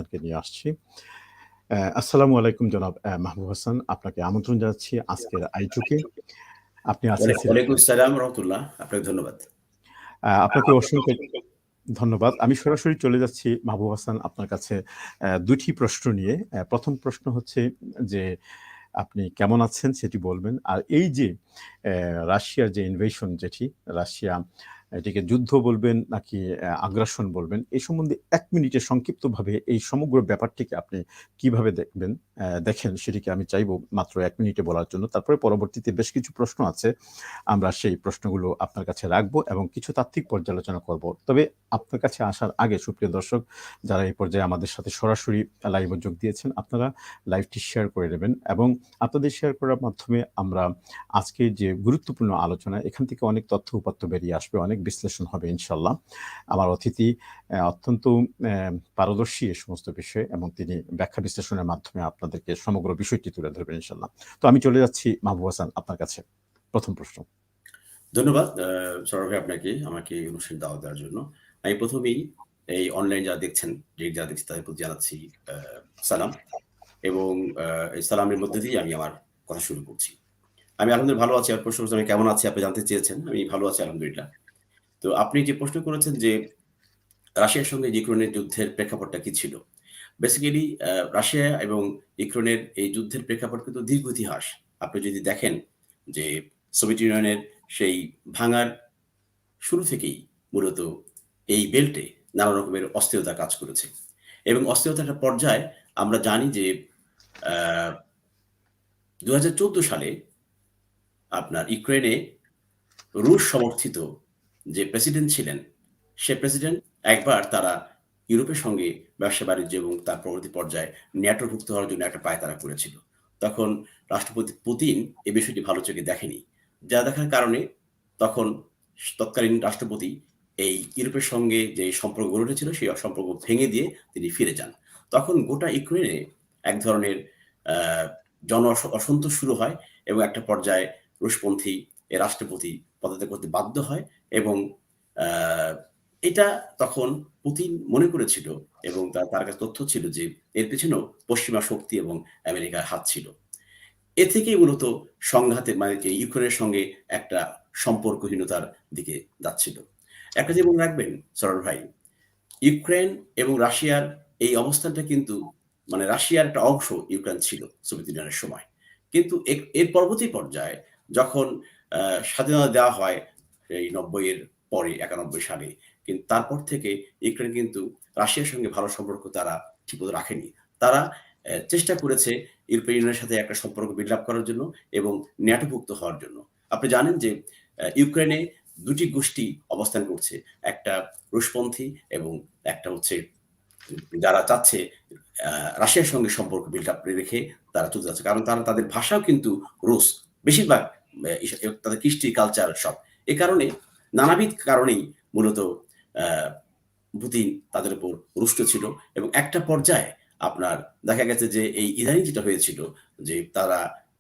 আপনাকে নিয়ে আসছি। আসসালামু আলাইকুম জনাব মাহবুব হাসান। আপনাকে আমন্ত্রণ জানাচ্ছি আজকের আইটুকে। আপনি আছেন ওয়ালাইকুম আসসালাম রহমতুল্লাহ। আপনাকে ধন্যবাদ। আপনাকে অসংখ্য ধন্যবাদ। আমি সরাসরি চলে যাচ্ছি মাহবুব হাসান আপনার কাছে ২ টি প্রশ্ন নিয়ে। ১ম প্রশ্ন হচ্ছে যে আপনি কেমন আছেন সেটি বলবেন। আর এই যে রাশিয়ার যে ইনভেশন যেটি, রাশিয়া এটিকে যুদ্ধ বলবেন নাকি আগ্রাসন বলবেন, এই সম্বন্ধে ১ মিনিটে সংক্ষিপ্তভাবে এই সমগ্র ব্যাপারটিকে আপনি কিভাবে দেখেন সেটিকে আমি চাইবো মাত্র ১ মিনিটে বলার জন্য। তারপরে পরবর্তীতে বেশ কিছু প্রশ্ন আছে। আমরা সেই প্রশ্নগুলো আপনার কাছে রাখবো এবং কিছু তাত্ত্বিক পর্যালোচনা করব। তবে আপনার কাছে আসার আগে সুপ্রিয় দর্শক যারা এই পর্যায়ে আমাদের সাথে সরাসরি লাইভে যোগ দিয়েছেন, আপনারা লাইভটি শেয়ার করে নেবেন এবং আপনাদের শেয়ার করার মাধ্যমে আমরা আজকে যে গুরুত্বপূর্ণ আলোচনা এখান থেকে অনেক তথ্য উপাত্ত বেরিয়ে আসবে, অনেক বিশ্লেষণ হবে ইনশাল্লাহ। আমার অতিথি অত্যন্ত পারদর্শী এই সমস্ত বিষয়ে এবং তিনি ব্যাখ্যা বিশ্লেষণের মাধ্যমে আপনাদেরকে সমগ্র বিষয়টি তুলে ধরবেন ইনশাল্লাহ। তো আমি চলে যাচ্ছি মাহবুব হাসান আপনার কাছে। প্রথম প্রশ্ন। ধন্যবাদ সৌরভ ভাই আপনাকে আমাকে এই অনুষ্ঠানে দাওয়াত দেওয়ার জন্য। আমি প্রথমেই এই অনলাইন যারা দেখছেন, যারা দেখছি তাদের প্রতি জানাচ্ছি সালাম এবং এই সালামের মধ্যে দিয়ে আমি আমার কথা শুরু করছি। আমি আলহামদুলিল্লাহ ভালো আছি। আর প্রশ্ন করছেন আমি কেমন আছি আপনি জানতে চেয়েছেন। আমি ভালো আছি আলহামদুলিল্লাহ। তো আপনি যে প্রশ্ন করেছেন যে রাশিয়ার সঙ্গে ইউক্রেনের যুদ্ধের প্রেক্ষাপটটা কি ছিল? বেসিক্যালি রাশিয়া এবং ইউক্রেনের এই যুদ্ধের প্রেক্ষাপট কিন্তু দীর্ঘ ইতিহাস। আপনি যদি দেখেন যে সোভিয়েত ইউনিয়নের সেই ভাঙার শুরু থেকেই মূলত এই বেল্টে নানা রকমের অস্থিরতা কাজ করেছে এবং অস্থিরতার একটা পর্যায়ে আমরা জানি যে ২০১৪ সালে আপনার ইউক্রেনে রুশ সমর্থিত যে প্রেসিডেন্ট ছিলেন, সে প্রেসিডেন্ট একবার তারা ইউরোপের সঙ্গে ব্যবসা বাণিজ্য এবং তার পরবর্তী পর্যায়ে ন্যাটোভুক্ত হওয়ার জন্য একটা পায়তারা করেছিল। তখন রাষ্ট্রপতি পুতিন এই বিষয়টি ভালো চোখে দেখেনি। যা দেখার কারণে তখন তৎকালীন রাষ্ট্রপতি এই ইউরোপের সঙ্গে যে সম্পর্ক গড়ে উঠেছিল, সেই সম্পর্ক ভেঙে দিয়ে তিনি ফিরে যান। তখন গোটা ইউক্রেনে এক ধরনের আ জন অসন্তোষ শুরু হয় এবং একটা পর্যায়ে রুশপন্থী এ রাষ্ট্রপতি পদত্যাগ করতে বাধ্য হয় এবং আ এটা তখন পুতিন মনে করেছিল এবং তার কাছে তথ্য ছিল যে এর পেছনেও পশ্চিমা শক্তি এবং আমেরিকার হাত ছিল। এ থেকেই মূলত সংঘাতের মানে যে ইউক্রেনের সঙ্গে একটা সম্পর্কহীনতার দিকে যাচ্ছিল। একটা যে মনে রাখবেন সরল ভাই, ইউক্রেন এবং রাশিয়ার এই অবস্থানটা কিন্তু মানে রাশিয়ার একটা অংশ ইউক্রেন ছিল সোভিয়েত ইউনিয়নের সময়। কিন্তু এর পরবর্তী পর্যায়ে যখন আ স্বাধীনতা দেওয়া হয় এই ৯০ এর পরে ৯১ সালে। কিন্তু তারপর থেকে ইউক্রেন কিন্তু রাশিয়ার সঙ্গে ভালো সম্পর্ক তারা ঠিকমতো রাখেনি। তারা চেষ্টা করেছে ইউরোপীয় ইউনিয়নের সাথে একটা সম্পর্ক বিল্ড আপ করার জন্য এবং ন্যাটোভুক্ত হওয়ার জন্য। আপনি জানেন যে ইউক্রেনে ২ টি গোষ্ঠী অবস্থান করছে। একটা রুশপন্থী এবং একটা হচ্ছে যারা চাচ্ছে আ রাশিয়ার সঙ্গে সম্পর্ক বিল্ড আপ রেখে তারা চলতে যাচ্ছে। কারণ তারা তাদের ভাষাও কিন্তু রুশ। বেশিরভাগ তাদের কৃষ্টি, কালচার সব। এ কারণে নানাবিধ কারণেই মূলত আ পুতিন তাদের উপর রুষ্ট ছিল এবং একটা পর্যায়ে আপনার দেখা গেছে যে এই ইদানিং যেটা হয়েছিল যে তারা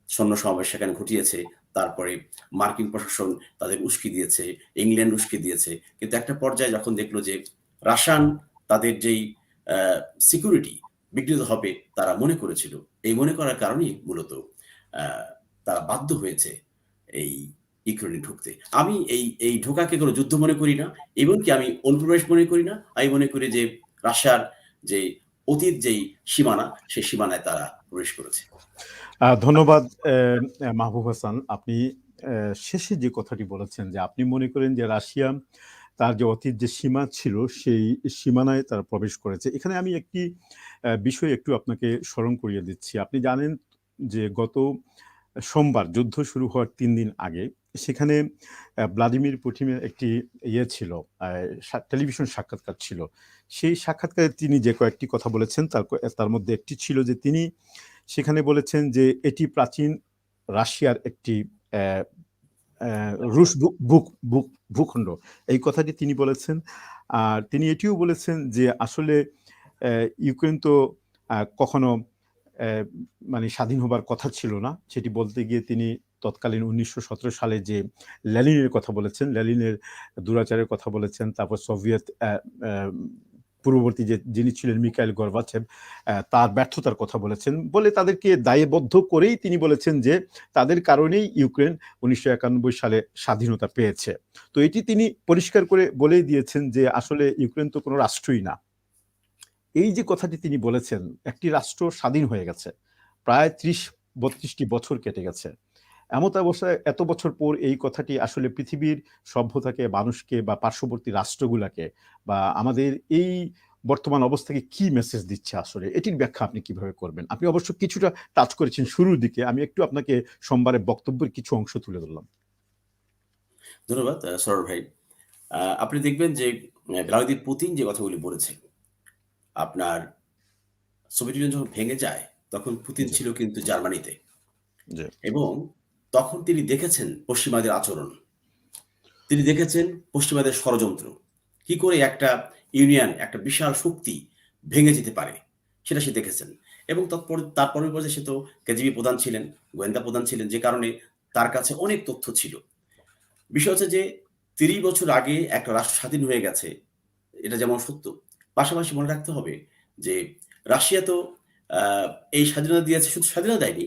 সৈন্য সমাবেশ সেখানে ঘটিয়েছে। তারপরে মার্কিন প্রশাসন তাদের উস্কি দিয়েছে, ইংল্যান্ড উস্কি দিয়েছে। কিন্তু একটা পর্যায়ে যখন দেখল যে রাশিয়ান তাদের যেই আ সিকিউরিটি বিঘ্নিত হবে তারা মনে করেছিল। এই মনে করার কারণেই মূলত আ তারা বাধ্য হয়েছে এই ইউক্রেনে ঢুকতে। আমি এই ঢোকাকে কোনো যুদ্ধ মনে করি না। এমনকি আমি অনুপ্রবেশ মনে করি না। আমি মনে করি যে রাশিয়ার যে অতীত যেই সীমানা, সেই সীমানায় তারা প্রবেশ করেছে। ধন্যবাদ মাহবুব হাসান। আপনি শেষে যে কথাটি বলেছেন যে আপনি মনে করেন যে রাশিয়া তার যে অতীত যে সীমা ছিল সেই সীমানায় তারা প্রবেশ করেছে। এখানে আমি একটি বিষয় একটু আপনাকে স্মরণ করিয়ে দিচ্ছি। আপনি জানেন যে গত সোমবার যুদ্ধ শুরু হওয়ার ৩ দিন আগে সেখানে ভ্লাদিমির পুতিনের একটি ছিল, টেলিভিশন সাক্ষাৎকার ছিল। সেই সাক্ষাৎকারে তিনি যে কয়েকটি কথা বলেছেন তার মধ্যে একটি ছিল যে তিনি সেখানে বলেছেন যে এটি প্রাচীন রাশিয়ার একটি অ্যা অ্যা রুশ ভূখণ্ড। এই কথাটি তিনি বলেছেন। আর তিনি এটিও বলেছেন যে আসলে ইউক্রেন তো কখনো অ্যা মানে স্বাধীন হবার কথা ছিল না। সেটি বলতে গিয়ে তিনি তৎকালীন ১৯১৭ সালে যে লেনিনের কথা বলেছেন, লেনিনের দুরাচারের কথা বলেছেন। তারপর সোভিয়েত অ্যা অ্যা পূর্ববর্তী যিনি ছিলেন মিখাইল গর্বাচেভ, তার ব্যর্থতার কথা বলেছেন, বলে তাদেরকে দায়বদ্ধ করেই তিনি বলেছেন যে তাদের কারণেই ইউক্রেন 1991 সালে স্বাধীনতা পেয়েছে। তো এটি তিনি পরিষ্কার করে বলেই দিয়েছেন যে আসলে ইউক্রেন তো কোনো রাষ্ট্রই না। এই যে কথাটি তিনি বলেছেন, একটি রাষ্ট্র স্বাধীন হয়ে গেছে, প্রায় 30-32টি বছর কেটে গেছে। এমত অবস্থায় এত বছর পর এই কথাটি আসলে পৃথিবীর সভ্যতাকে, মানুষকে বা পার্শ্ববর্তী রাষ্ট্রগুলাকে বা আমাদের এই বর্তমান অবস্থাকে কি মেসেজ দিচ্ছে আসলে? এটির ব্যাখ্যা আপনি কিভাবে করবেন? আপনি অবশ্য কিছুটা টাচ করেছেন শুরুর দিকে। আমি একটু আপনাকে সোমবারের বক্তব্যের কিছু অংশ তুলে ধরলাম। ধন্যবাদ সরোয়ার ভাই। আপনি দেখবেন যে ভ্লাদিমির পুতিন যে কথাগুলি বলেছেন, আপনার সোভিয়েত ইউনিয়ন যখন ভেঙে যায়, তখন পুতিন জি, ছিল কিন্তু জার্মানিতে জি, এবং তখন তিনি দেখেছেন পশ্চিমাদের আচরণ। তিনি দেখেছেন পশ্চিমাদের ষড়যন্ত্র। কি করে একটা ইউনিয়ন, একটা বিশাল শক্তি ভেঙে যেতে পারে, সেটা সে দেখেছেন। এবং তার পরের পর্যায়ে সে তো কেজিবি প্রধান ছিলেন, গোয়েন্দা প্রধান ছিলেন, যে কারণে তার কাছে অনেক তথ্য ছিল। বিষয় হচ্ছে যে ৩০ বছর আগে একটা রাষ্ট্র স্বাধীন হয়ে গেছে, এটা যেমন সত্য। পাশাপাশি মনে রাখতে হবে যে রাশিয়া তো আ এই স্বাধীনতা দিয়েছে, শুধু স্বাধীনতা দেয়নি।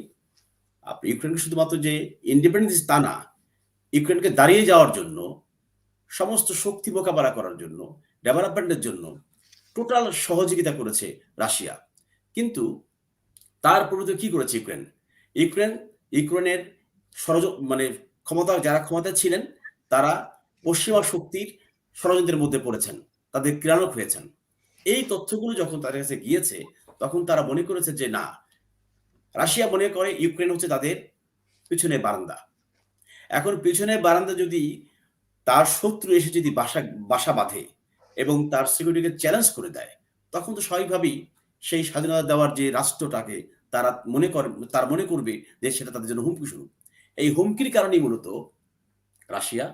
আপনি ইউক্রেনকে শুধুমাত্র যে ইন্ডিপেন্ডেন্স দিয়েছে তা না। ইউক্রেনকে দাঁড়িয়ে যাওয়ার জন্য, সমস্ত শক্তি মোকাবেলা করার জন্য, ডেভেলপমেন্টের জন্য টোটাল সহযোগিতা করেছে রাশিয়া। কিন্তু তার পরিবর্তে কি করেছে ইউক্রেন? ইউক্রেন ইউক্রেনের মানে যারা ক্ষমতায় ছিলেন, তারা পশ্চিমা শক্তির ষড়যন্ত্রের মধ্যে পড়েছেন। তাদের ক্রীড়ানক হয়েছেন। এই তথ্যগুলো যখন তাদের কাছে গিয়েছে, তখন তারা মনে করেছে যে না, রাশিয়া মনে করে ইউক্রেন হচ্ছে তাদের পিছনের বারান্দা। এখন পিছনের বারান্দা যদি তার শত্রু এসে যদি বাসা বাঁধে এবং তার সিকিউরিটিকে চ্যালেঞ্জ করে দেয়, তখন তো স্বাভাবিকভাবেই সেই স্বাধীনতা দেওয়ার যে রাষ্ট্রটাকে তারা মনে করবে যে সেটা তাদের জন্য হুমকি স্বরূপ। এই হুমকির কারণেই মূলত রাশিয়া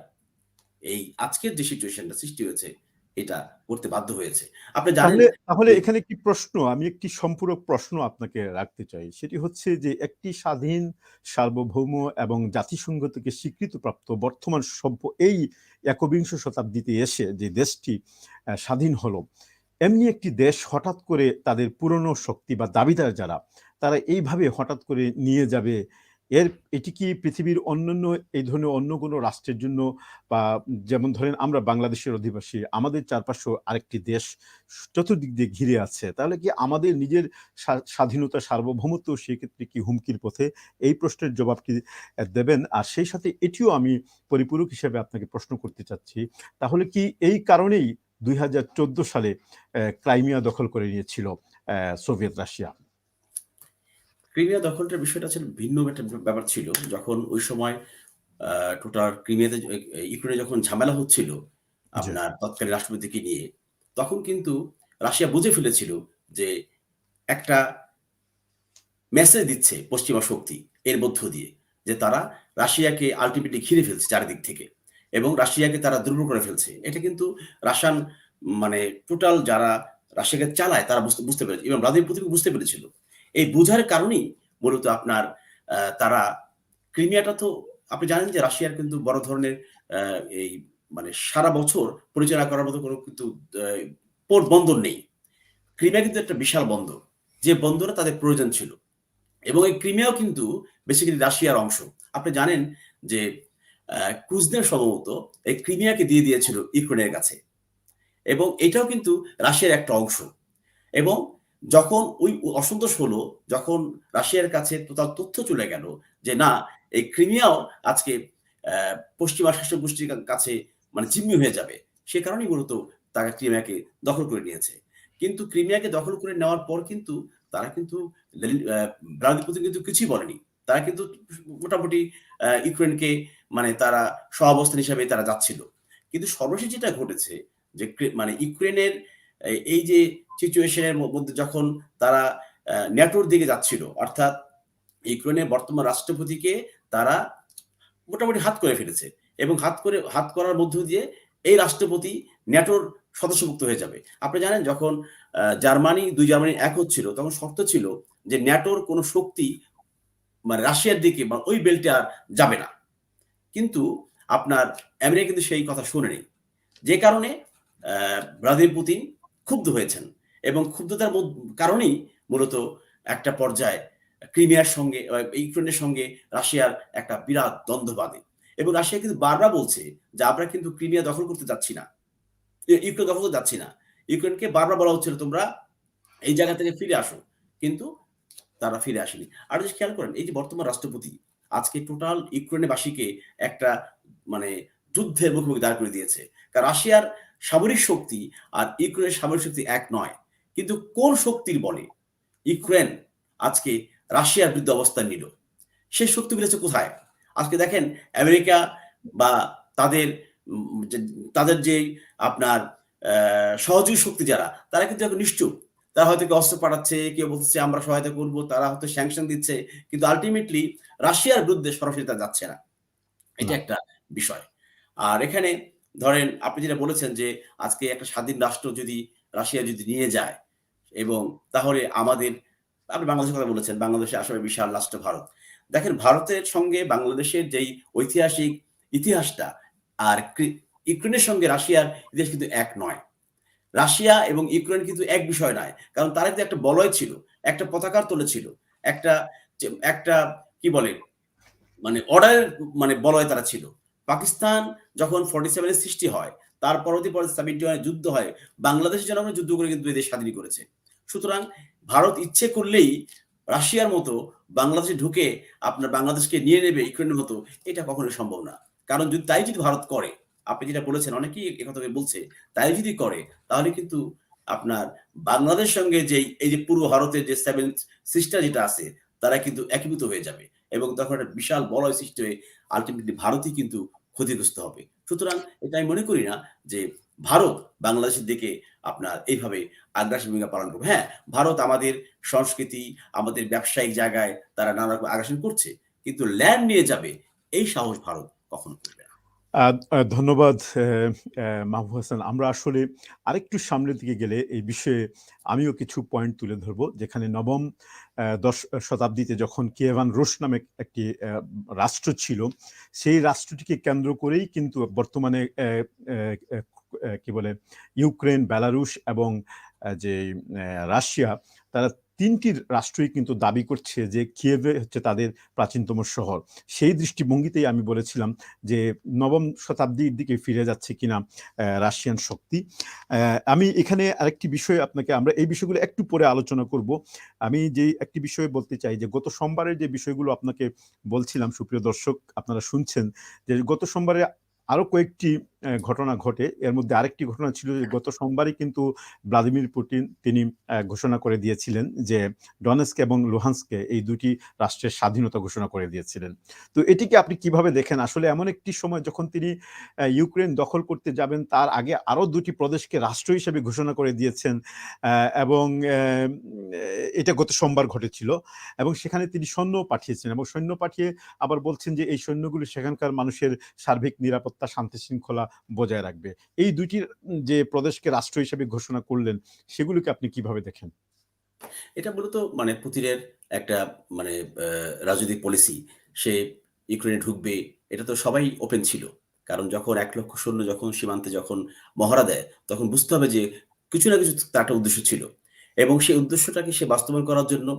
এই আজকের যে সিচুয়েশনটা সৃষ্টি হয়েছে, এটা করতে বাধ্য হয়েছে। আপনি জানেন তাহলে তাহলে যে এখানে একটি প্রশ্ন, আমি একটি সম্পূরক প্রশ্ন আপনাকে রাখতে চাই। সেটি হচ্ছে যে একটি স্বাধীন, সার্বভৌম এবং জাতিসংঘ থেকে স্বীকৃতিপ্রাপ্ত বর্তমান সভ্য এই একবিংশ শতাব্দীতে এসে যে দেশটি স্বাধীন হলো, এমনি একটি দেশ হঠাৎ করে তাদের পুরনো শক্তি বা দাবিদার যারা, তারা এইভাবে হঠাৎ করে নিয়ে যাবে, এটি কি পৃথিবীর অন্যান্য এই ধরনের অন্য কোনো রাষ্ট্রের জন্য বা যেমন ধরেন আমরা বাংলাদেশের অধিবাসী, আমাদের চারপাশে আরেকটি দেশ চতুর্দিক দিয়ে ঘিরে আছে, তাহলে কি আমাদের নিজের স্বাধীনতা, সার্বভৌমত্ব সেক্ষেত্রে কি হুমকির পথে? এই প্রশ্নের জবাব কি দেবেন? আর সেই সাথে এটিও আমি পরিপূরক হিসেবে আপনাকে প্রশ্ন করতে চাচ্ছি, তাহলে কি এই কারণেই 2014 সালে ক্রাইমিয়া দখল করে নিয়েছিল সোভিয়েত রাশিয়া? ক্রিমিয়া দখলটার বিষয়টা ছিল ভিন্ন একটা ব্যাপার ছিল। যখন ওই সময় আ টোটাল ক্রিমিয়াতে ইউক্রেনে যখন ঝামেলা হচ্ছিল, জি, আপনার তৎকালীন রাষ্ট্রপতিকে নিয়ে, তখন কিন্তু রাশিয়া বুঝে ফেলেছিল যে একটা মেসেজ দিচ্ছে পশ্চিমা শক্তি এর মধ্য দিয়ে, যে তারা রাশিয়াকে আল্টিমেটলি ঘিরে ফেলছে চারিদিক থেকে এবং রাশিয়াকে তারা দুর্বল করে ফেলছে। এটা কিন্তু রাশিয়ান মানে টোটাল যারা রাশিয়াকে চালায় তারা বুঝতে পেরেছে এবং ভ্লাদিমির পুতিন বুঝতে পেরেছিল। এই বুঝার কারণেই মূলত আপনার তারা ক্রিমিয়াটা তো, আপনি জানেন যে রাশিয়ার কিন্তু বড় ধরনের আ এই মানে সারা বছর পরিচালনা করার মতো কোনো কিন্তু আ পোর্ট বন্দর নেই। ক্রিমিয়া কিন্তু একটা বিশাল বন্দর। যে বন্দরে তাদের প্রয়োজন ছিল। এবং এই ক্রিমিয়াও কিন্তু বেসিক্যালি রাশিয়ার অংশ। আপনি জানেন যে ক্রুজদের সম্ভবত এই ক্রিমিয়াকে দিয়ে দিয়েছিল ইউক্রেনের কাছে এবং এটাও কিন্তু রাশিয়ার একটা অংশ। এবং যখন ওই অসন্তোষ হলো, যখন রাশিয়ার কাছে টোটাল তথ্য চলে গেল যে না, এই ক্রিমিয়াও আজকে অ্যা পশ্চিমা শাসক গোষ্ঠীর কাছে মানে জিম্মি হয়ে যাবে। সে কারণেই মূলত তারা ক্রিমিয়াকে দখল করে নিয়েছে। কিন্তু ক্রিমিয়াকে দখল করে নেওয়ার পর কিন্তু তারা কিন্তু ভ্লাদিমির পুতিন কিন্তু কিছুই বলেনি। তারা কিন্তু মোটামুটি ইউক্রেনকে মানে তারা সহাবস্থান হিসাবে তারা যাচ্ছিল। কিন্তু সর্বশেষ যেটা ঘটেছে যে মানে ইউক্রেনের এই যে সিচুয়েশন এর মধ্যে যখন তারা ন্যাটোর দিকে যাচ্ছিল, অর্থাৎ ইউক্রেনের বর্তমান রাষ্ট্রপতিকে তারা মোটামুটি হাত করে ফেলেছে এবং হাত করার মধ্য দিয়ে এই রাষ্ট্রপতি ন্যাটোর সদস্যভুক্ত হয়ে যাবে। আপনি জানেন যখন জার্মানি এক হচ্ছিল, তখন শর্ত ছিল যে ন্যাটোর কোন শক্তি মানে রাশিয়ার দিকে বা ওই বেল্টে আর যাবে না। কিন্তু আপনার আমেরিকা কিন্তু সেই কথা শোনেনি। যে কারণে ভ্লাদিমির পুতিন ক্ষুব্ধ হয়েছেন এবং ক্ষুব্ধতার কারণেই মূলত একটা পর্যায়ে ক্রিমিয়ার সঙ্গে ইউক্রেনের সঙ্গে রাশিয়ার একটা বিরাট দ্বন্দ্ব বাধে এবং রাশিয়া কিন্তু বারবার বলছে যে আমরা কিন্তু ক্রিমিয়া দখল করতে যাচ্ছি না। ইউক্রেন দখল করতে যাচ্ছি না। ইউক্রেনকে বারবার বলা হচ্ছিল তোমরা এই জায়গা থেকে ফিরে আসো। কিন্তু তারা ফিরে আসেনি। আরো যদি খেয়াল করেন এই যে বর্তমান রাষ্ট্রপতি আজকে টোটাল ইউক্রেনবাসীকে একটা মানে যুদ্ধের মুখোমুখি দাঁড় করে দিয়েছে। কারণ রাশিয়ার সামরিক শক্তি আর ইউক্রেনের সামরিক শক্তি এক নয়। কিন্তু কোন শক্তির বলে ইউক্রেন আজকে রাশিয়ার বিরুদ্ধে অবস্থান নিল? সেই শক্তিগুলো হচ্ছে কোথায়? আজকে দেখেন আমেরিকা বা তাদের যে তাদের যেই আপনার সহযোগী শক্তি যারা, তারা কিন্তু এখন নিশ্চুপ। তারা হয়তো কেউ অস্ত্র পাঠাচ্ছে, কেউ বলতেছে আমরা সহায়তা করব, তারা হয়তো স্যাংশন দিচ্ছে। কিন্তু আল্টিমেটলি রাশিয়ার বিরুদ্ধে সরাসরি তারা যাচ্ছে না। এটা না। একটা বিষয়। আর এখানে ধরেন আপনি যেটা বলেছেন যে আজকে একটা স্বাধীন রাষ্ট্র যদি রাশিয়া যদি নিয়ে যায় এবং তাহলে আমাদের আপনি বাংলাদেশের কথা বলেছেন। বাংলাদেশের আসলে বিশাল রাষ্ট্র ভারত। দেখেন ভারতের সঙ্গে বাংলাদেশের যেই ঐতিহাসিক ইতিহাসটা আর ইউক্রেনের সঙ্গে রাশিয়ার ইতিহাস কিন্তু এক নয়। রাশিয়া এবং ইউক্রেন কিন্তু এক বিষয় নয়। কারণ তারা কিন্তু একটা বলয় ছিল, একটা পতাকার তলে ছিল। একটা একটা কি বলে মানে অর্ডারের মানে বলয়ে তারা ছিল। পাকিস্তান যখন 47 এর সৃষ্টি হয়, তার পরবর্তী পরে 71 এ যুদ্ধ হয়। বাংলাদেশের জনগণ যুদ্ধ করে কিন্তু এদেশ স্বাধীন করেছে। সুতরাং ভারত ইচ্ছে করলেই রাশিয়ার মতো বাংলাদেশে ঢুকে আপনার বাংলাদেশকে নিয়ে নেবে ইউক্রেনের মতো, এটা কখনোই সম্ভব না। কারণ তাই যদি ভারত করে, আপনি যেটা বলেছেন অনেকেই একথা বলছে, তাই যদি করে তাহলে কিন্তু আপনার বাংলাদেশের সঙ্গে যেই এই যে পূর্ব ভারতের যে 7 সিস্টার যেটা আছে, তারা কিন্তু একীভূত হয়ে যাবে। এবং তখন একটা বিশাল বলয় সৃষ্টি হয়ে আল্টিমেটলি ভারতই কিন্তু ক্ষতিগ্রস্ত হবে। সুতরাং এটা আমি মনে করি না যে ভারত বাংলাদেশের দিকে আপনার এইভাবে আগ্রাসী ভূমিকা পালন করবে। হ্যাঁ, ভারত আমাদের সংস্কৃতি, আমাদের ব্যবসায়িক জায়গায় তারা নানা রকম আগ্রাসন করছে। কিন্তু ল্যান্ড নিয়ে যাবে এই সাহস ভারত কখনো করবে না। আ আ ধন্যবাদ মাহবুব হাসান। আমরা আসলে আরেকটু সামনের দিকে গেলে এই বিষয়ে আমিও কিছু পয়েন্ট তুলে ধরব। যেখানে নবম ১০ শতাব্দীতে যখন কিয়েভান রুশ নামে একটি রাষ্ট্র ছিল, সেই রাষ্ট্রটিকে কেন্দ্র করেই কিন্তু বর্তমানে কি বলে ইউক্রেন, বেলারুশ এবং যে রাশিয়া, তারা ৩ টি রাষ্ট্রই কিন্তু দাবি করছে যে কিয়েভে হচ্ছে তাদের প্রাচীনতম শহর। সেই দৃষ্টিভঙ্গিতেই আমি বলেছিলাম যে নবম শতাব্দীর দিকে ফিরে যাচ্ছে কিনা রাশিয়ান শক্তি। আমি এখানে আরেকটি বিষয় আপনাকে আমরা এই বিষয়গুলো একটু পরে আলোচনা করব। আমি যেই একটি বিষয় বলতে চাই যে গত সোমবারের যে বিষয়গুলো আপনাকে বলছিলাম, সুপ্রিয় দর্শক আপনারা শুনছেন যে গত সোমবারে আরো কয়েকটি ঘটনা ঘটে। এর মধ্যে আরেকটি ঘটনা ছিল যে গত সোমবারই কিন্তু ভ্লাদিমির পুতিন তিনি ঘোষণা করে দিয়েছিলেন যে ডনেস্ক এবং লুহান্স্কে এই ২ টি রাষ্ট্রের স্বাধীনতা ঘোষণা করে দিয়েছিলেন। তো এটিকে আপনি কিভাবে দেখেন? আসলে এমন একটি সময় যখন তিনি ইউক্রেন দখল করতে যাবেন তার আগে আরো ২ টি প্রদেশকে রাষ্ট্র হিসেবে ঘোষণা করে দিয়েছেন এবং এটা গত সোমবার ঘটেছিল এবং সেখানে তিনি সৈন্যও পাঠিয়েছেন এবং সৈন্য পাঠিয়ে আবার বলছেন যে এই সৈন্যগুলো সেখানকার মানুষের সার্বিক নিরাপত্তা, শান্তি শৃঙ্খলা বজায় রাখবে। এই ২ টির যে প্রদেশকে রাষ্ট্র হিসেবে ঘোষণা করলেন, সেগুলোকে আপনি কিভাবে দেখেন? এটা মূলত মানে পুতিনের একটা মানে রাজনৈতিক পলিসি। সে ইউক্রেনে ঢুকবে, এটা তো সবাই ওপেন ছিল। কারণ যখন ১,০০,০০০ সৈন্য যখন সীমান্তে যখন মহড়া দেয়, তখন বুঝতে হবে যে কিছু না কিছু তার একটা উদ্দেশ্য ছিল। এবং সেই উদ্দেশ্যটাকে সে বাস্তবায়ন করার জন্য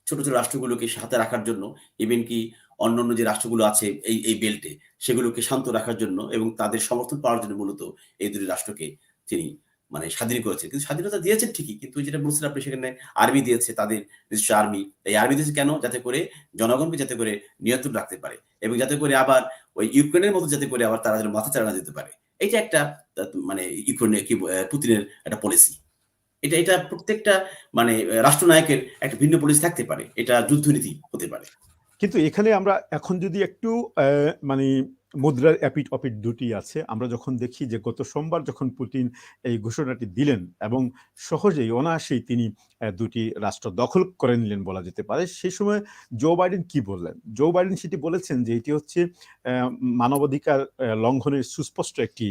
ছোট, ছোট রাষ্ট্রগুলোকে সে হাতে রাখার জন্য ইভেন কি অন্যান্য যে রাষ্ট্রগুলো আছে এই বেল্টে, সেগুলোকে শান্ত রাখার জন্য এবং তাদের সমর্থন পাওয়ার জন্য মূলত এই ২ টি রাষ্ট্রকে তিনি মানে স্বাধীন করেছেন। কিন্তু স্বাধীনতা দিয়েছেন ঠিকই। কিন্তু যেটা বলছিলেন আপনি সেখানে আর্মি দিয়েছে তাদের নিজস্ব আর্মি। এই আর্মি দিয়েছে কেন? যাতে করে জনগণকে যাতে করে নিয়ন্ত্রণ রাখতে পারে এবং যাতে করে আবার ওই ইউক্রেনের মতো যাতে করে আবার তারা যেন মাথাচাড়া না দিতে পারে। এইটা একটা মানে ইউক্রেনের কি পুতিনের একটা পলিসি। এটা প্রত্যেকটা মানে রাষ্ট্রনায়কের একটা ভিন্ন পলিসি থাকতে পারে। এটা যুদ্ধনীতি হতে পারে। কিন্তু এখানে আমরা এখন যদি একটু মানে মুদ্রার এপিঠ-ওপিঠ দুটি আছে। আমরা যখন দেখি যে গত সোমবার যখন পুতিন এই ঘোষণাটি দিলেন এবং সহজেই অনায়াসেই তিনি ২ টি রাষ্ট্র দখল করে নিলেন বলা যেতে পারে। সেই সময় জো বাইডেন কি বললেন? জো বাইডেন সেটি বলেছেন যে এটি হচ্ছে মানবাধিকার লঙ্ঘনের সুস্পষ্ট একটি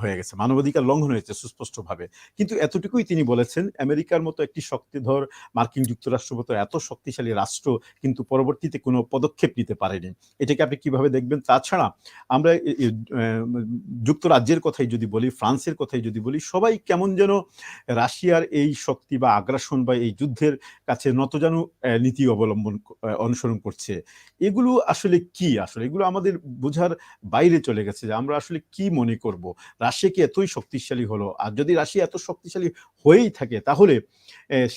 হয়ে গেছে। মানবাধিকার লঙ্ঘন হয়েছে সুস্পষ্টভাবে। কিন্তু এতটুকুই তিনি বলেছেন, আমেরিকার মতো একটি শক্তিধর মার্কিন যুক্তরাষ্ট্রের মতো এত শক্তিশালী রাষ্ট্র কিন্তু পরবর্তীতে কোনো পদক্ষেপ নিতে পারেনি। এটাকে আপনি কিভাবে দেখবেন? দেখবেন। তাছাড়া আমরা যুক্তরাজ্যের কথাই যদি বলি, ফ্রান্সের কথাই যদি বলি, সবাই কেমন যেন রাশিয়ার এই শক্তি বা আগ্রাসন বা এই যুদ্ধের কাছে নতজানু নীতি অবলম্বন অনুসরণ করছে। এগুলো আসলে কি? আসলে এগুলো আমাদের বোঝার বাইরে চলে গেছে যে আমরা আসলে কি মনে করব? রাশিয়া কি এতই শক্তিশালী হলো? আর যদি রাশিয়া এত শক্তিশালী হয়েই থাকে, তাহলে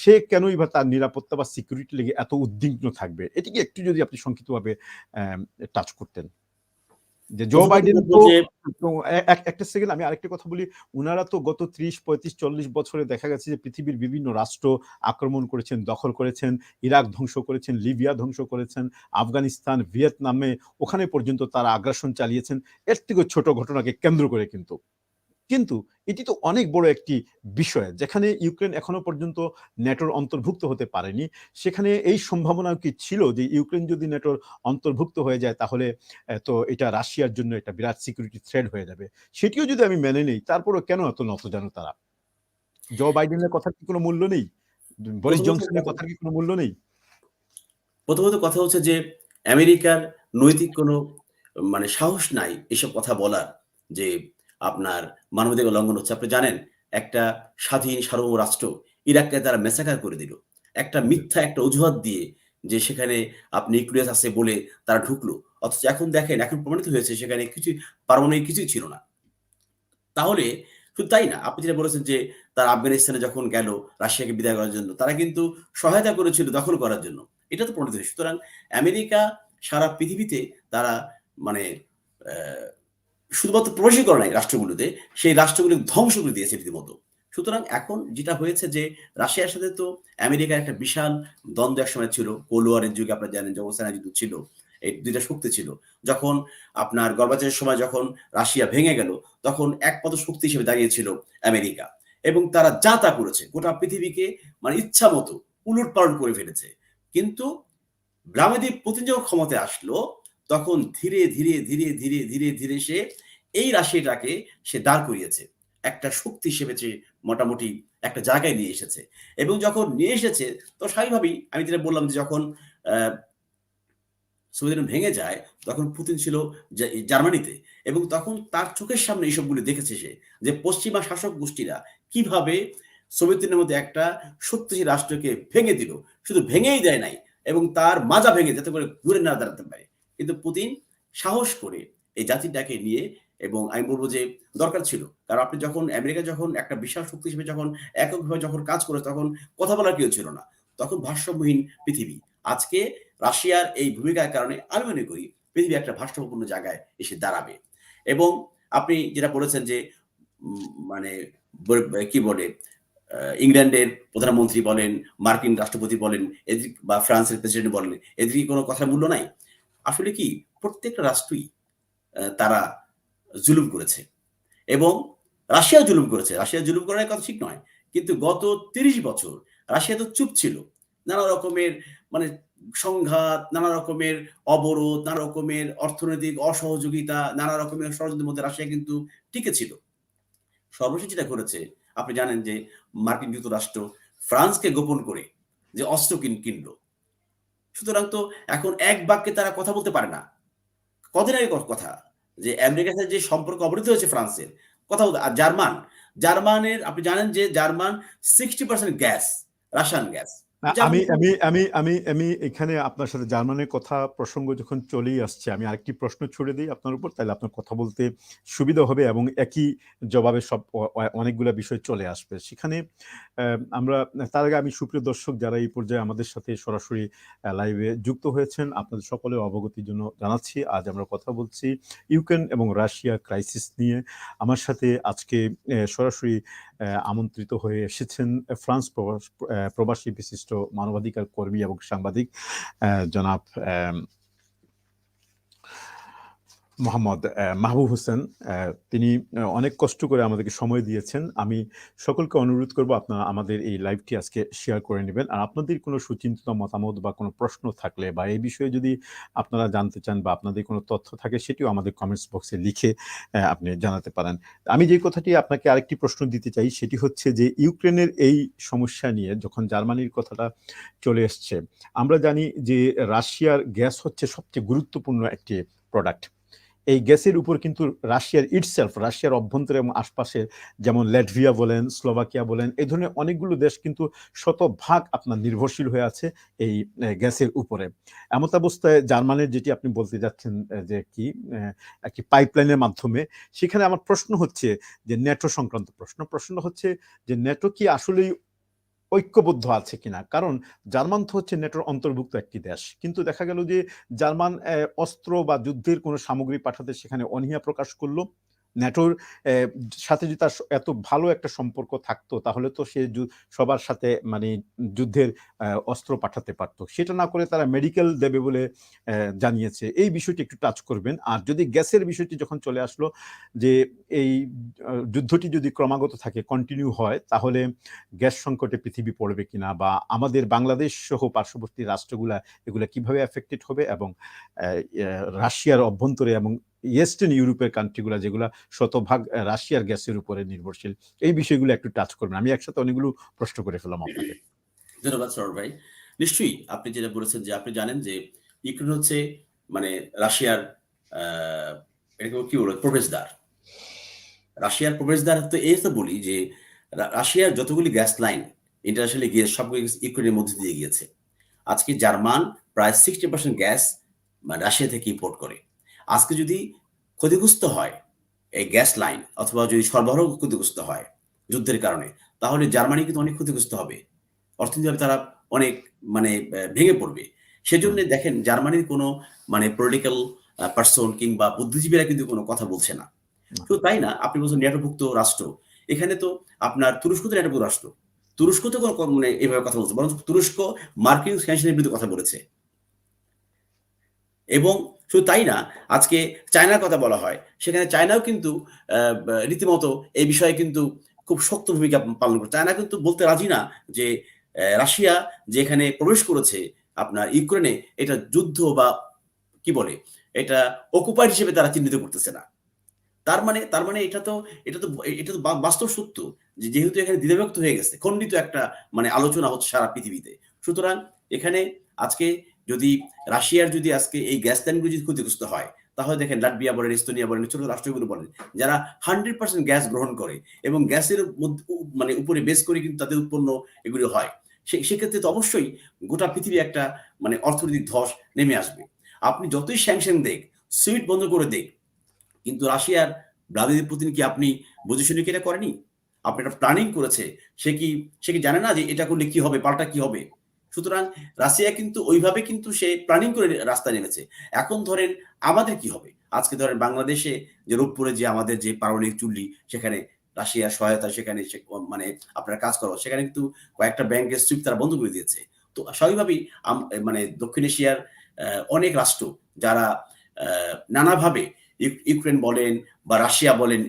সে কেনই বা তার নিরাপত্তা বা সিকিউরিটি লেগে এত উদ্বিগ্ন থাকবে? এটিকে একটু যদি আপনি সংক্ষিপ্তভাবে টাচ করতেন। যে জো প্রথমত বাইডেন বলব তো যে একটা সেকেন্ড, আমি আরেকটা কথা বলি। উনারা তো গত ৩০, ৩৫, ৪০ বছরে দেখা গেছে যে পৃথিবীর বিভিন্ন রাষ্ট্র আক্রমণ করেছেন, দখল করেছেন, ইরাক ধ্বংস করেছেন, লিবিয়া ধ্বংস করেছেন, আফগানিস্তান, ভিয়েতনামে ওখানে পর্যন্ত তারা আগ্রাসন চালিয়েছেন। এর থেকেও ছোট ঘটনাকে কেন্দ্র করে কিন্তু। কিন্তু এটি তো অনেক বড় একটি বিষয়, যেখানে ইউক্রেন এখনো পর্যন্ত ন্যাটোর অন্তর্ভুক্ত হতে পারেনি। সেখানে এই সম্ভাবনা কি ছিল যে ইউক্রেন যদি ন্যাটোর অন্তর্ভুক্ত হয়ে যায়, তাহলে তো এটা রাশিয়ার জন্য একটা বিরাট সিকিউরিটি থ্রেট হয়ে যাবে। সেটিও যদি আমি মেনে নেই, তারপরেও কেন এত নতজানু তারা? জো বাইডেনের কথার কি কোনো মূল্য নেই? বরিস প্রথমত জনসনের কথার কি কোনো মূল্য নেই? প্রথমত কথা হচ্ছে যে আমেরিকার নৈতিক কোনো মানে সাহস নাই এসব কথা বলার যে আপনার মানবাধিকার লঙ্ঘন হচ্ছে। আপনি জানেন একটা স্বাধীন সার্বভৌম রাষ্ট্র ইরাককে তারা মেসাকার করে দিল। একটা মিথ্যা একটা অজুহাত দিয়ে যে সেখানে আপনি নিউক্লিয়াস আছে বলে তারা ঢুকলো। অথচ এখন দেখেন এখন প্রমাণিত হয়েছে সেখানে কিছুই পারমাণবিক কিছুই ছিল না। তাহলে শুধু তাই না, আপনি যেটা বলেছেন যে তারা আফগানিস্তানে যখন গেল রাশিয়াকে বিদায় করার জন্য, তারা কিন্তু সহায়তা করেছিল দখল করার জন্য। এটা তো প্রণীত হয়েছে। সুতরাং আমেরিকা সারা পৃথিবীতে তারা মানে অ্যা শুধুমাত্র প্রবেশই করে নাই রাষ্ট্রগুলোতে, সেই রাষ্ট্রগুলো ধ্বংস করে দিয়েছে রীতিমতো। সুতরাং এখন যেটা হয়েছে যে রাশিয়ার সাথে তো আমেরিকার একটা বিশাল দ্বন্দ্ব একসময় ছিল। কোল্ড ওয়ারের যুগে আপনারা জানেন যে অবস্থান যুদ্ধ ছিল। এই ২ টা শক্তি ছিল। যখন আপনার গর্বাচের সময় যখন রাশিয়া ভেঙে গেল, তখন একমাত্র শক্তি হিসেবে দাঁড়িয়েছিল আমেরিকা। এবং তারা যা তা করেছে। গোটা পৃথিবীকে মানে ইচ্ছামত উলটপালট করে ফেলেছে। কিন্তু ভ্লাদিমির পুতিন যখন ক্ষমতায় আসলো, তখন ধীরে, ধীরে, ধীরে, ধীরে, ধীরে, ধীরে সে এই রাশিয়াটাকে সে দাঁড় করিয়েছে। একটা শক্তি হিসেবে সে মোটামুটি একটা জায়গায় নিয়ে এসেছে। এবং যখন নিয়ে এসেছে তো স্বাভাবিকভাবেই আমি যেটা বললাম যে যখন আ সোভিয়েত ইউনিয়ন ভেঙে যায়, তখন পুতিন ছিল জার্মানিতে এবং তখন তার চোখের সামনে এইসবগুলো দেখেছে সে। যে পশ্চিমা শাসক গোষ্ঠীরা কিভাবে সোভিয়েত ইউনিয়নের মধ্যে একটা শক্তিশালী রাষ্ট্রকে ভেঙে দিল। শুধু ভেঙেই দেয় নাই এবং তার মাজা ভেঙে যাতে করে ঘুরে না দাঁড়াতে পারে। কিন্তু পুতিন সাহস করে এই জাতিটাকে নিয়ে এবং আমি বলব যে দরকার ছিল। কারণ আপনি যখন আমেরিকা যখন একটা বিশাল শক্তি হিসেবে যখন এককভাবে যখন কাজ করে তখন কথা বলার কেউ ছিল না। তখন ভারসাম্যহীন পৃথিবী। আজকে রাশিয়ার এই ভূমিকার কারণে আমি মনে করি পৃথিবী একটা ভারসাম্যপূর্ণ জায়গায় এসে দাঁড়াবে। এবং আপনি যেটা বলেছেন যে মানে কি বলে ইংল্যান্ডের প্রধানমন্ত্রী বলেন, মার্কিন রাষ্ট্রপতি বলেন, এদের বা ফ্রান্সের প্রেসিডেন্ট বলেন, এদের কি কোনো কথার মূল্য নাই? আসলে কি প্রত্যেকটা রাষ্ট্রই তারা জুলুম করেছে। এবং রাশিয়াও জুলুম করেছে। রাশিয়া জুলুম করার কথা ঠিক নয়। কিন্তু গত ৩০ বছর রাশিয়া তো চুপ ছিল। নানা রকমের মানে সংঘাত, নানা রকমের অবরোধ, নানা রকমের অর্থনৈতিক অসহযোগিতা, নানা রকমের ষড়যন্ত্রের মধ্যে রাশিয়া কিন্তু টিকে ছিল। সর্বশেষ যেটা ঘটেছে, আপনি জানেন যে মার্কিন যুক্তরাষ্ট্র ফ্রান্সকে গোপন করে যে অস্ত্র কিনল। সুতরাং তো এখন এক বাক্যে তারা কথা বলতে পারে না। কদিন আগের কথা যে আমেরিকার সাথে যে সম্পর্ক অবনতি হয়েছে ফ্রান্সের। কথা বলতে আর জার্মানের আপনি জানেন যে জার্মান 60% গ্যাস, রাশিয়ান গ্যাস। না, আমি জার্মান আমি আমি আমি আমি এখানে আপনার সাথে জার্মানির কথা প্রসঙ্গ যখন চলেই আসছে, আমি আরেকটি প্রশ্ন ছুড়ে দিই আপনার উপর, তাইলে আপনার কথা বলতে সুবিধা হবে এবং একই জবাবে সব অনেকগুলা বিষয় চলে আসবে। সেখানে আমরা তার আগে আমি সুপ্রিয় দর্শক যারা এই পর্যায়ে আমাদের সাথে সরাসরি লাইভে যুক্ত হয়েছেন, আপনাদের সকলের অবগতির জন্য জানাচ্ছি। আজ আমরা কথা বলছি ইউক্রেন এবং রাশিয়া ক্রাইসিস নিয়ে। আমার সাথে আজকে সরাসরি আমন্ত্রিত হয়ে এসেছেন ফ্রান্স প্রবাসী বিশিষ্ট মানবাধিকার কর্মী এবং সাংবাদিক জনাব মোহাম্মদ মাহবুব হোসেন। তিনি অনেক কষ্ট করে আমাদেরকে সময় দিয়েছেন। আমি সকলকে অনুরোধ করব আপনারা আমাদের এই লাইভটি আজকে শেয়ার করে নেবেন। আর আপনাদের কোনো সুচিন্তিত মতামত বা কোনো প্রশ্ন থাকলে বা এই বিষয়ে যদি আপনারা জানতে চান বা আপনাদের কোনো তথ্য থাকে, সেটিও আমাদের কমেন্টস বক্সে লিখে আপনি জানাতে পারেন। আমি যে কথাটি আপনাকে আরেকটি প্রশ্ন দিতে চাই, সেটি হচ্ছে যে ইউক্রেনের এই সমস্যা নিয়ে যখন জার্মানির কথাটা চলে এসছে, আমরা জানি যে রাশিয়ার গ্যাস হচ্ছে সবচেয়ে গুরুত্বপূর্ণ একটি প্রোডাক্ট। এই গ্যাসের উপর কিন্তু রাশিয়ার অভ্যন্তরে এবং আশপাশে যেমন ল্যাটভিয়া বলেন, স্লোভাকিয়া বলেন, এই ধরনের অনেকগুলো দেশ কিন্তু শতভাগ আপনার নির্ভরশীল হয়ে আছে এই গ্যাসের উপরে। এমত অবস্থায় জার্মানির যেটি আপনি বলতে যাচ্ছেন যে কি একটি পাইপলাইনের মাধ্যমে, সেখানে আমার প্রশ্ন হচ্ছে যে ন্যাটো সংক্রান্ত প্রশ্ন হচ্ছে যে ন্যাটো কি আসলেই ঐক্যবদ্ধ আছে কিনা, কারণ জার্মান তো হচ্ছে নেটোর অন্তর্ভুক্ত একটি দেশ, কিন্তু দেখা গেল যে জার্মান অস্ত্র বা যুদ্ধের কোনো সামগ্রী পাঠাতে সেখানে অনীহা প্রকাশ করলো। ন্যাটোর সাথে যদি তার এত ভালো একটা সম্পর্ক থাকতো তাহলে তো সে সবার সাথে মানে যুদ্ধের অস্ত্র পাঠাতে পারতো, সেটা না করে তারা মেডিকেল দেবে বলে জানিয়েছে। এই বিষয়টি একটু টাচ করবেন। আর যদি গ্যাসের বিষয়টি যখন চলে আসলো যে এই যুদ্ধটি যদি ক্রমাগত থাকে, কন্টিনিউ হয়, তাহলে গ্যাস সংকটে পৃথিবী পড়বে কিনা, বা আমাদের বাংলাদেশ সহ পার্শ্ববর্তী রাষ্ট্রগুলা এগুলা কিভাবে এফেক্টেড হবে, এবং রাশিয়ার অভ্যন্তরে এবং ইস্টার্ন ইউরোপের কান্ট্রিগুলা যেগুলা শতভাগ রাশিয়ার গ্যাসের উপরে নির্ভরশীল, এই বিষয়গুলো একটু টাচ করবেন। আমি একসাথে অনেকগুলো প্রশ্ন করে ফেললাম আপনাকে। ধন্যবাদ সরোর ভাই। নিশ্চয়ই আপনি যেটা বলেছেন যে আপনি জানেন যে ইউক্রেন হচ্ছে মানে রাশিয়ার এটাকে কি বলবো প্রবেশদ্বার। রাশিয়ার প্রবেশদ্বার তো এই তো বলি যে রাশিয়ার যতগুলি গ্যাস লাইন ইন্টারন্যাশনালি গিয়ে সবগুলো ইউক্রেনের মধ্যে দিয়ে গিয়েছে। আজকে জার্মান প্রায় 60% গ্যাস রাশিয়া থেকে ইম্পোর্ট করে। আজকে যদি ক্ষতিগ্রস্ত হয় এই গ্যাস লাইন অথবা যদি সরবরাহ ক্ষতিগ্রস্ত হয় যুদ্ধের কারণে, তাহলে জার্মানি কিন্তু অনেক ক্ষতিগ্রস্ত হবে। অর্থনৈতিকভাবে তারা অনেক মানে ভেঙে পড়বে। সেজন্য দেখেন জার্মানির কোনো মানে পলিটিক্যাল পারসন কিংবা বুদ্ধিজীবীরা কিন্তু কোনো কথা বলছে না। শুধু তাই না, আপনি বলছেন ন্যাটোভুক্ত রাষ্ট্র। এখানে তো আপনার তুরস্ক তো ন্যাটোভুক্ত রাষ্ট্র। তুরস্ক তো কোনো মানে এভাবে কথা বলছে। বরং তুরস্ক মার্কিন স্যাংশনের বিরুদ্ধে কথা বলেছে। এবং শুধু তাই না, আজকে চায়নার কথা বলা হয়। সেখানে চায়নাও কিন্তু রীতিমতো এই বিষয়ে কিন্তু খুব শক্ত ভূমিকা পালন করে। চায়না কিন্তু বলতে রাজি না যে রাশিয়া যে এখানে প্রবেশ করেছে আপনার ইউক্রেনে, এটা যুদ্ধ বা কি বলে? এটা অকুপাইড হিসেবে তারা চিহ্নিত করতেছে না। তার মানে এটা তো বাস্তব সত্য যে যেহেতু এখানে দ্বিধাবিভক্ত হয়ে গেছে, খণ্ডিত একটা মানে আলোচনা হচ্ছে সারা পৃথিবীতে। সুতরাং এখানে আজকে যদি রাশিয়ার যদি আজকে এই গ্যাস লাইনগুলো যদি ক্ষতিগ্রস্ত হয়, তাহলে দেখেন লাটভিয়া বলেন, এস্তোনিয়া বলেন, ছোট রাষ্ট্রগুলো বলেন, যারা 100% গ্যাস গ্রহণ করে এবং গ্যাসের মানে উপরে বেস করে কিন্তু তাদের উৎপন্ন এগুলো হয়। সেক্ষেত্রে তো অবশ্যই গোটা পৃথিবী একটা মানে অর্থনৈতিক ধস নেমে আসবে। আপনি যতই স্যাংশন দেখ, সুইট বন্ধ করে দেখ, কিন্তু রাশিয়ার ভ্লাদিমির পুতিন কি আপনি বুঝে শুনে কি এটা করেনি? আপনি একটা প্ল্যানিং করেছে। সে কি জানে না যে এটা করলে কি হবে, পাল্টা কি হবে? সুতরাং রাশিয়া কিন্তু ওইভাবে কিন্তু সে প্ল্যানিং করে রাস্তায় নেমেছে। এখন ধরেন আমাদের কি হবে? আজকে ধরেন বাংলাদেশে যে রূপপুরে যে আমাদের যে পারমাণবিক চুল্লি, সেখানে রাশিয়ার সহায়তায় সেখানে মানে আপনার কাজ করা, সেখানে কিন্তু কয়েকটা ব্যাংকের সুইপ তারা বন্ধ করে দিয়েছে। তো স্বাভাবিকভাবেই মানে দক্ষিণ এশিয়ার অনেক রাষ্ট্র যারা নানাভাবে ইউক্রেন বলেন বা রাশিয়া বলেন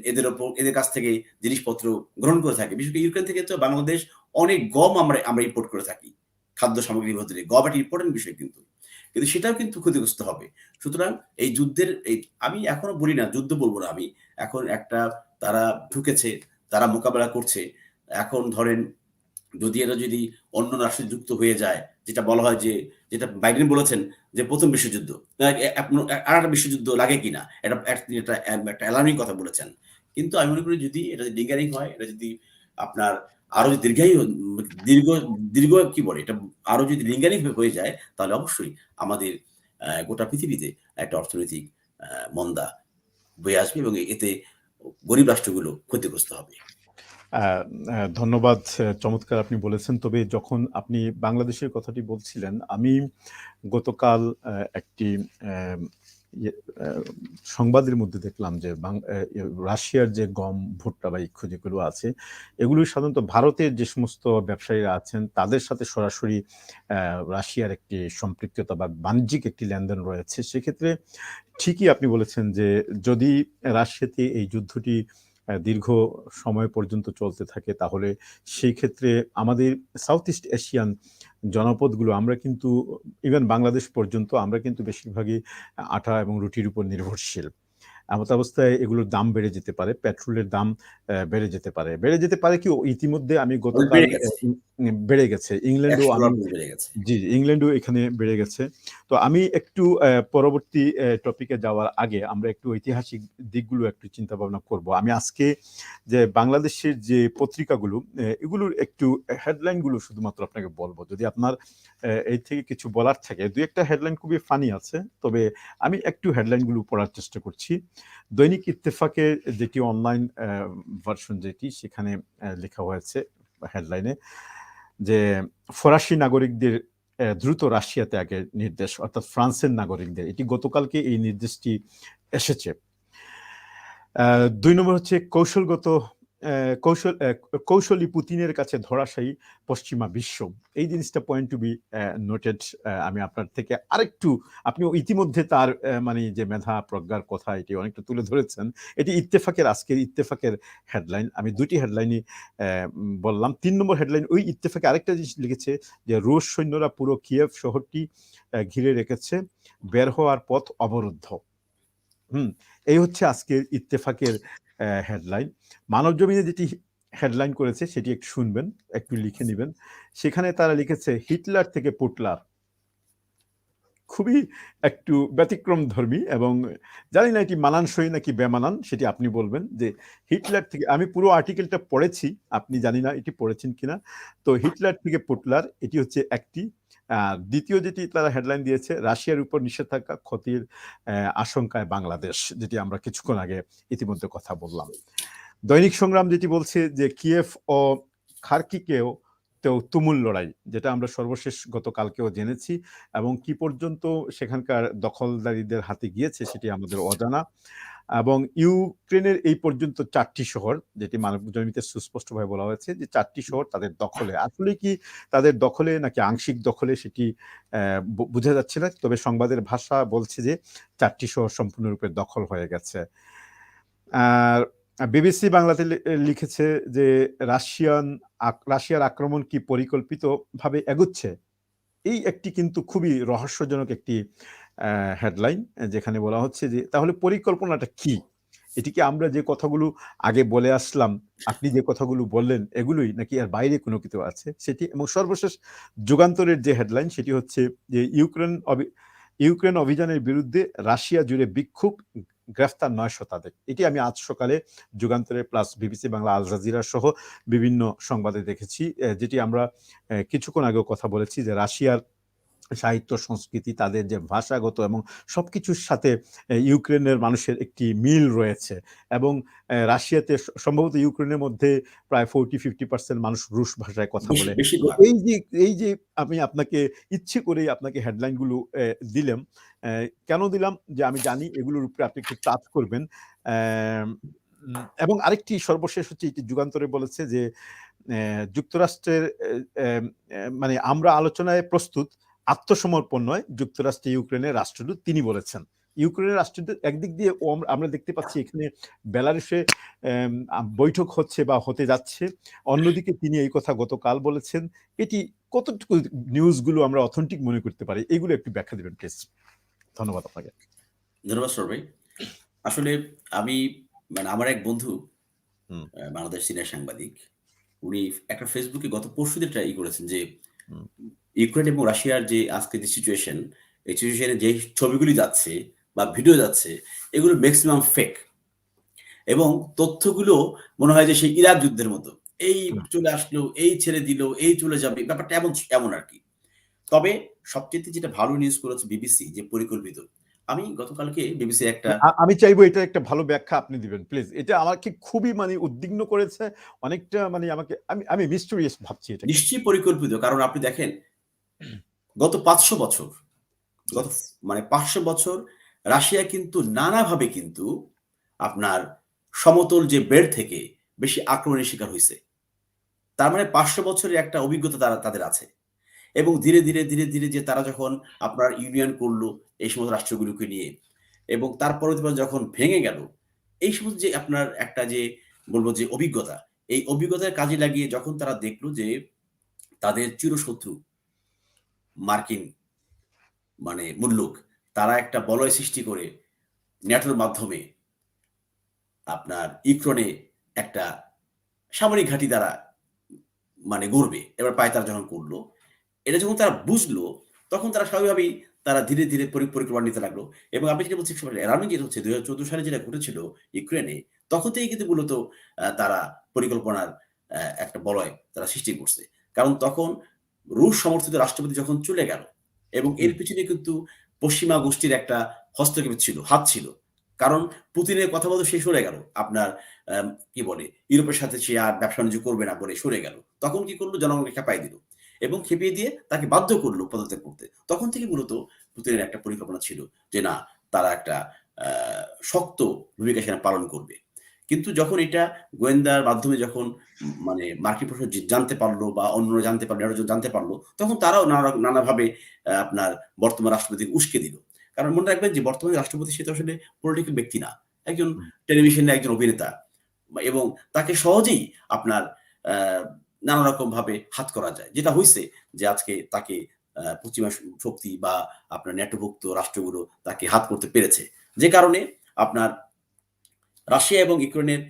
এদের কাছ থেকে জিনিসপত্র গ্রহণ করে থাকে। বিশেষ করে ইউক্রেন থেকে তো বাংলাদেশ অনেক গম আমরা ইম্পোর্ট করে থাকি। খাদ্য সামগ্রীর ভেতরে গম একটা ইম্পোর্টেন্ট বিষয় কিন্তু। কিন্তু সেটাও কিন্তু ক্ষতিগ্রস্ত হবে। সুতরাং এই যুদ্ধের আমি এখনো বলি না, যুদ্ধ বলব না আমি। এখন একটা তারা ঢুকেছে, তারা মোকাবেলা করছে। এখন ধরেন যদি এরা যদি অন্য রাষ্ট্রে যুক্ত হয়ে যায়, যেটা বলা হয় যে যেটা বাইডেন বলেছেন যে ১ম বিশ্বযুদ্ধ। আরেকটা বিশ্বযুদ্ধ লাগে কিনা? একটা অ্যালার্মিং কথা বলেছেন। কিন্তু আমি মনে করি যদি এটা লিঙ্গারিং হয়, এটা যদি আপনার আরো যদি দীর্ঘ দীর্ঘ কি বলে? এটা আরো যদি লিঙ্গারিং হয়ে যায়, তাহলে অবশ্যই আমাদের গোটা পৃথিবীতে একটা অর্থনৈতিক মন্দা বয়ে আসবে এবং এতে গরিব রাষ্ট্রগুলো ক্ষতিগ্রস্ত হবে। ধন্যবাদ। চমৎকার আপনি বলেছেন। তবে যখন আপনি বাংলাদেশের কথাটি বলছিলেন, আমি গতকাল একটি ইয়ে সংবাদের মধ্যে দেখলাম যে রাশিয়ার যে গম, ভুট্টা বা ইক্ষু যেগুলো আছে, এগুলো সাধারণত ভারতের যে সমস্ত ব্যবসায়ীরা আছেন তাদের সাথে সরাসরি রাশিয়ার একটি সম্পৃক্ততা বা বাণিজ্যিক একটি লেনদেন রয়েছে। সেক্ষেত্রে ঠিকই আপনি বলেছেন যে যদি রাশিয়াতে এই যুদ্ধটি দীর্ঘ সময় পর্যন্ত চলতে থাকে, তাহলে সেই ক্ষেত্রে আমাদের সাউথ ইস্ট এশিয়ান জনপদগুলো আমরা কিন্তু ইভেন বাংলাদেশ পর্যন্ত আমরা কিন্তু বেশিরভাগই আটা এবং রুটির উপর নির্ভরশীল। এমত অবস্থায় এগুলোর দাম বেড়ে যেতে পারে, পেট্রোলের দাম বেড়ে যেতে পারে। বেড়ে যেতে পারে কি ইতিমধ্যে আমি অনেক গতকাল বেড়ে গেছে। বেড়ে গেছে। ইংল্যান্ডেও আমি $১০০ বেড়ে গেছে। জি, ইংল্যান্ডও এখানে বেড়ে গেছে। তো আমি একটু পরবর্তী টপিকে যাওয়ার আগে আমরা একটু ঐতিহাসিক দিকগুলো একটু চিন্তা ভাবনা করব। আমি আজকে যে বাংলাদেশের যে পত্রিকাগুলো এগুলোর একটু হেডলাইন গুলো শুধুমাত্র আপনাকে বলবো। যদি আপনার এই থেকে কিছু বলার থাকে। ২-১ টা হেডলাইন খুবই ফানি আছে। তবে আমি একটু হেডলাইন গুলো পড়ার চেষ্টা করছি। দৈনিক ইত্তেফাকের যেটি অনলাইন ভার্সন যেটি সেখানে লেখা হয়েছে হেডলাইনে যে ফরাসি নাগরিকদের দ্রুত রাশিয়া ত্যাগের নির্দেশ, অর্থাৎ ফ্রান্সের নাগরিকদের। এটি গতকালকে এই নির্দেশটি এসেছে। ২ নম্বর হচ্ছে কৌশলী পুতিনের কাছে ধরাশায়ী পশ্চিমা বিশ্ব। এই জিনিসটা পয়েন্ট টু বি নোটেড। আমি আপনার থেকে আরেকটু, আপনি ইতিমধ্যে তার মানে যে মেধা প্রজ্ঞার কথা এটি অনেকটা তুলে ধরেছেন। এটি আজকের ইত্তেফাকের হেডলাইন। আমি ২ টি হেডলাইনই বললাম। ৩ নম্বর হেডলাইন ওই ইত্তেফাকে আরেকটা জিনিস লিখেছে যে রুশ সৈন্যরা পুরো কিয়েভ শহরটি ঘিরে রেখেছে, বের হওয়ার পথ অবরুদ্ধ। এই হচ্ছে আজকের ইত্তেফাকের হেডলাইন। মানবজমিনে যেটি হেডলাইন করেছে সেটি একটু শুনবেন, একটু লিখে নিবেন। সেখানে তারা লিখেছে হিটলার থেকে পুটলার। খুবই একটু ব্যতিক্রমধর্মী এবং জানি না এটি মানানসই নাকি বেমানান, সেটি আপনি বলবেন। যে হিটলার থেকে, আমি পুরো আর্টিকেলটা পড়েছি, আপনি জানি না এটি পড়েছেন কিনা। তো হিটলার থেকে পুটলার এটি হচ্ছে একটি। দ্বিতীয় যেটি তারা হেডলাইন দিয়েছে, রাশিয়ার উপর নিষেধাজ্ঞা ক্ষতির আশঙ্কায় বাংলাদেশ, যেটি আমরা কিছুক্ষণ আগে ইতিমধ্যে কথা বললাম। দৈনিক সংগ্রাম যেটি বলছে যে কিয়েভ ও খার্কিকেও তুমুল লড়াই, যেটা আমরা সর্বশেষ গতকালকেও জেনেছি, এবং কি পর্যন্ত সেখানকার দখলদারীদের হাতে গিয়েছে সেটি আমাদের অজানা। এবং ইউক্রেনের এই পর্যন্ত ৪টি শহর, যেটি মানবজমিতে সুস্পষ্টভাবে বলা হয়েছে যে ৪টি শহর তাদের দখলে। আসলে কি তাদের দখলে নাকি আংশিক দখলে সেটি বোঝা যাচ্ছে না, তবে সংবাদের ভাষা বলছে যে ৪টি শহর সম্পূর্ণরূপে দখল হয়ে গেছে। আর বিবিসি বাংলাতে লিখেছে যে রাশিয়ার আক্রমণ কি পরিকল্পিতভাবে এগুচ্ছে। এই একটি কিন্তু খুবই রহস্যজনক একটি হেডলাইন, যেখানে বলা হচ্ছে যে তাহলে পরিকল্পনাটা কি? এটি কি আমরা যে কথাগুলো আগে বলে আসলাম, আপনি যে কথাগুলো বললেন এগুলোই, নাকি এর বাইরে কোনো কিছু আছে সেটি? এবং সর্বশেষ যুগান্তরের যে হেডলাইন সেটি হচ্ছে যে ইউক্রেন অভিযানের বিরুদ্ধে রাশিয়া জুড়ে বিক্ষোভ, গ্রেফতার ৯ শতাধিক। এটি আমি আজ সকালে যুগান্তরে plus BBC Bangla, Al Jazeera সহ বিভিন্ন সংবাদে দেখেছি, যেটি আমরা কিছুক্ষণ আগেও কথা বলেছি যে রাশিয়ার সাহিত্য সংস্কৃতি, তাদের যে ভাষাগত এবং সবকিছুর সাথে ইউক্রেনের মানুষের একটি মিল রয়েছে। এবং রাশিয়াতে সম্ভবত ইউক্রেনের মধ্যে প্রায় 40-50% মানুষ রুশ ভাষায় কথা বলে। তো বেশিরভাগ। এই যে আমি আপনাকে ইচ্ছে করেই আপনাকে হেডলাইনগুলো দিলাম। কেন দিলাম? যে আমি জানি এগুলোর উপরে আপনি একটু টাচ করবেন। এবং আরেকটি সর্বশেষ হচ্ছে এটি যুগান্তরে বলেছে যে যুক্তরাষ্ট্রের মানে আমরা আলোচনায় প্রস্তুত, আত্মসমর্পণ নয় যুক্তরাষ্ট্রে ইউক্রেনের রাষ্ট্রদূত তিনি বলেছেন। ইউক্রেনের রাষ্ট্রদূত একদিক দিয়ে আমরা দেখতে পাচ্ছি এখানে বেলারুশে বৈঠক হচ্ছে বা হতে যাচ্ছে, অন্যদিকে তিনি এই কথা গতকাল বলেছেন। এটি কতটুকু নিউজগুলো আমরা অথেন্টিক মনে করতে পারি, এগুলো একটু ব্যাখ্যা দিবেন প্লিজ। ধন্যবাদ আপনাকে। ধন্যবাদ সর ভাই। আসলে আমি আমার এক বন্ধু হুম, বাংলাদেশ সিনিয়র সাংবাদিক। উনি একটা ফেসবুকে গত পরশুদিন ট্রাই করেছেন যে হুম, ইউক্রেন এবং রাশিয়ার যে আজকে যে সিচুয়েশন, এই সিচুয়েশনে যে ছবিগুলি যাচ্ছে বা ভিডিও যাচ্ছে, এগুলো মেক্সিমাম ফেক এবং তথ্যগুলো মনে হয় যে সেই ইরাক যুদ্ধের মতো। এই হুম। চলে আসলো, এই ছেড়ে দিল, এই চলে যাবে। ব্যাপারটা এমন এমন আরকি। তবে সবচাইতে যেটা ভালো নিউজ করেছে বিবিসি যে পরিকল্পিত। আমি গতকালকে বিবিসির একটা আমি চাইবো এটা একটা ভালো ব্যাখ্যা আপনি দিবেন প্লিজ। এটা আমাকে খুবই মানে উদ্বিগ্ন করেছে। অনেকটা মানে আমাকে, আমি মিস্টেরিয়াস ভাবছি এটাকে। নিশ্চয়ই পরিকল্পিত। কারণ আপনি দেখেন গত ৫০০ বছর, জি। গত ৫০০ বছর রাশিয়া কিন্তু নানাভাবে কিন্তু আপনার সমতল যে বেল্ট থেকে বেশি আক্রমণের শিকার হইছে। তার মানে ৫০০ বছরের একটা অভিজ্ঞতা তাদের আছে। এবং ধীরে যে তারা যখন আপনার ইউনিয়ন করল এই সমস্ত রাষ্ট্রগুলোকে নিয়ে এবং তার পরবর্তীতে যখন ভেঙে গেল, এই সমস্ত যে আপনার একটা যে বলব যে অভিজ্ঞতা, এই অভিজ্ঞতার কাজে লাগিয়ে যখন তারা দেখল যে তাদের চিরশত্রু মার্কিন মুল্লুক, তারা একটা বলয় সৃষ্টি করে ন্যাটোর মাধ্যমে আপনার ইউক্রেনে একটা সামরিক ঘাঁটি দ্বারা মানে গড়বে। এবার পায়তারা যখন করল, এটা যখন তারা বুঝলো, তখন তারা স্বাভাবিকভাবেই তারা ধীরে, ধীরে পরিকল্পনা নিতে লাগলো। এবং আমি যেটা বলছি অ্যালার্মিং যেটা হচ্ছে ২০১৪ সালে যেটা ঘটেছিল ইউক্রেনে, তখন থেকেই কিন্তু মূলত তারা পরিকল্পনার একটা বলয় তারা সৃষ্টি করছে। কারণ তখন রুশ সমর্থিত রাষ্ট্রপতি যখন চলে গেল এবং এর হুম, পিছনে কিন্তু পশ্চিমা গোষ্ঠীর একটা হস্তক্ষেপ ছিল, হাত ছিল। কারণ পুতিনের কথা বলতে সে সরে গেল। আপনার কি বলে? ইউরোপের সাথে সে আর ব্যবসা-বাণিজ্য করবে না বলে সরে গেল। তখন কি করল? জনগণকে খেপাই দিল। এবং খেপিয়ে দিয়ে তাকে বাধ্য করল পদত্যাগ করতে। তখন থেকে মূলত পুতিনের একটা পরিকল্পনা ছিল যে না, তারা একটা আ শক্ত ভূমিকা সেখানে পালন করবে। কিন্তু যখন এটা গোয়েন্দার মাধ্যমে যখন মানে মার্কিন প্রশাসন জানতে পারল বা অন্যরা জানতে পারল, আরো জানতে পারল, তখন তারাও নানাভাবে আপনার বর্তমান রাষ্ট্রপতিকে উস্কে দিল। কারণ মনে রাখবেন যে বর্তমান রাষ্ট্রপতি সে তো আসলে পলিটিক্যাল ব্যক্তি না। একজন হুম। টেলিভিশনের একজন অভিনেতা এবং তাকে সহজেই আপনার আ নানা রকমভাবে হাত করা যায়। যেটা হইছে যে আজকে তাকে পশ্চিমা শক্তি বা আপনার ন্যাটোভুক্ত রাষ্ট্রগুলো তাকে হাত করতে পেরেছে। যে কারণে আপনার রাশিয়া এবং ইউক্রেনের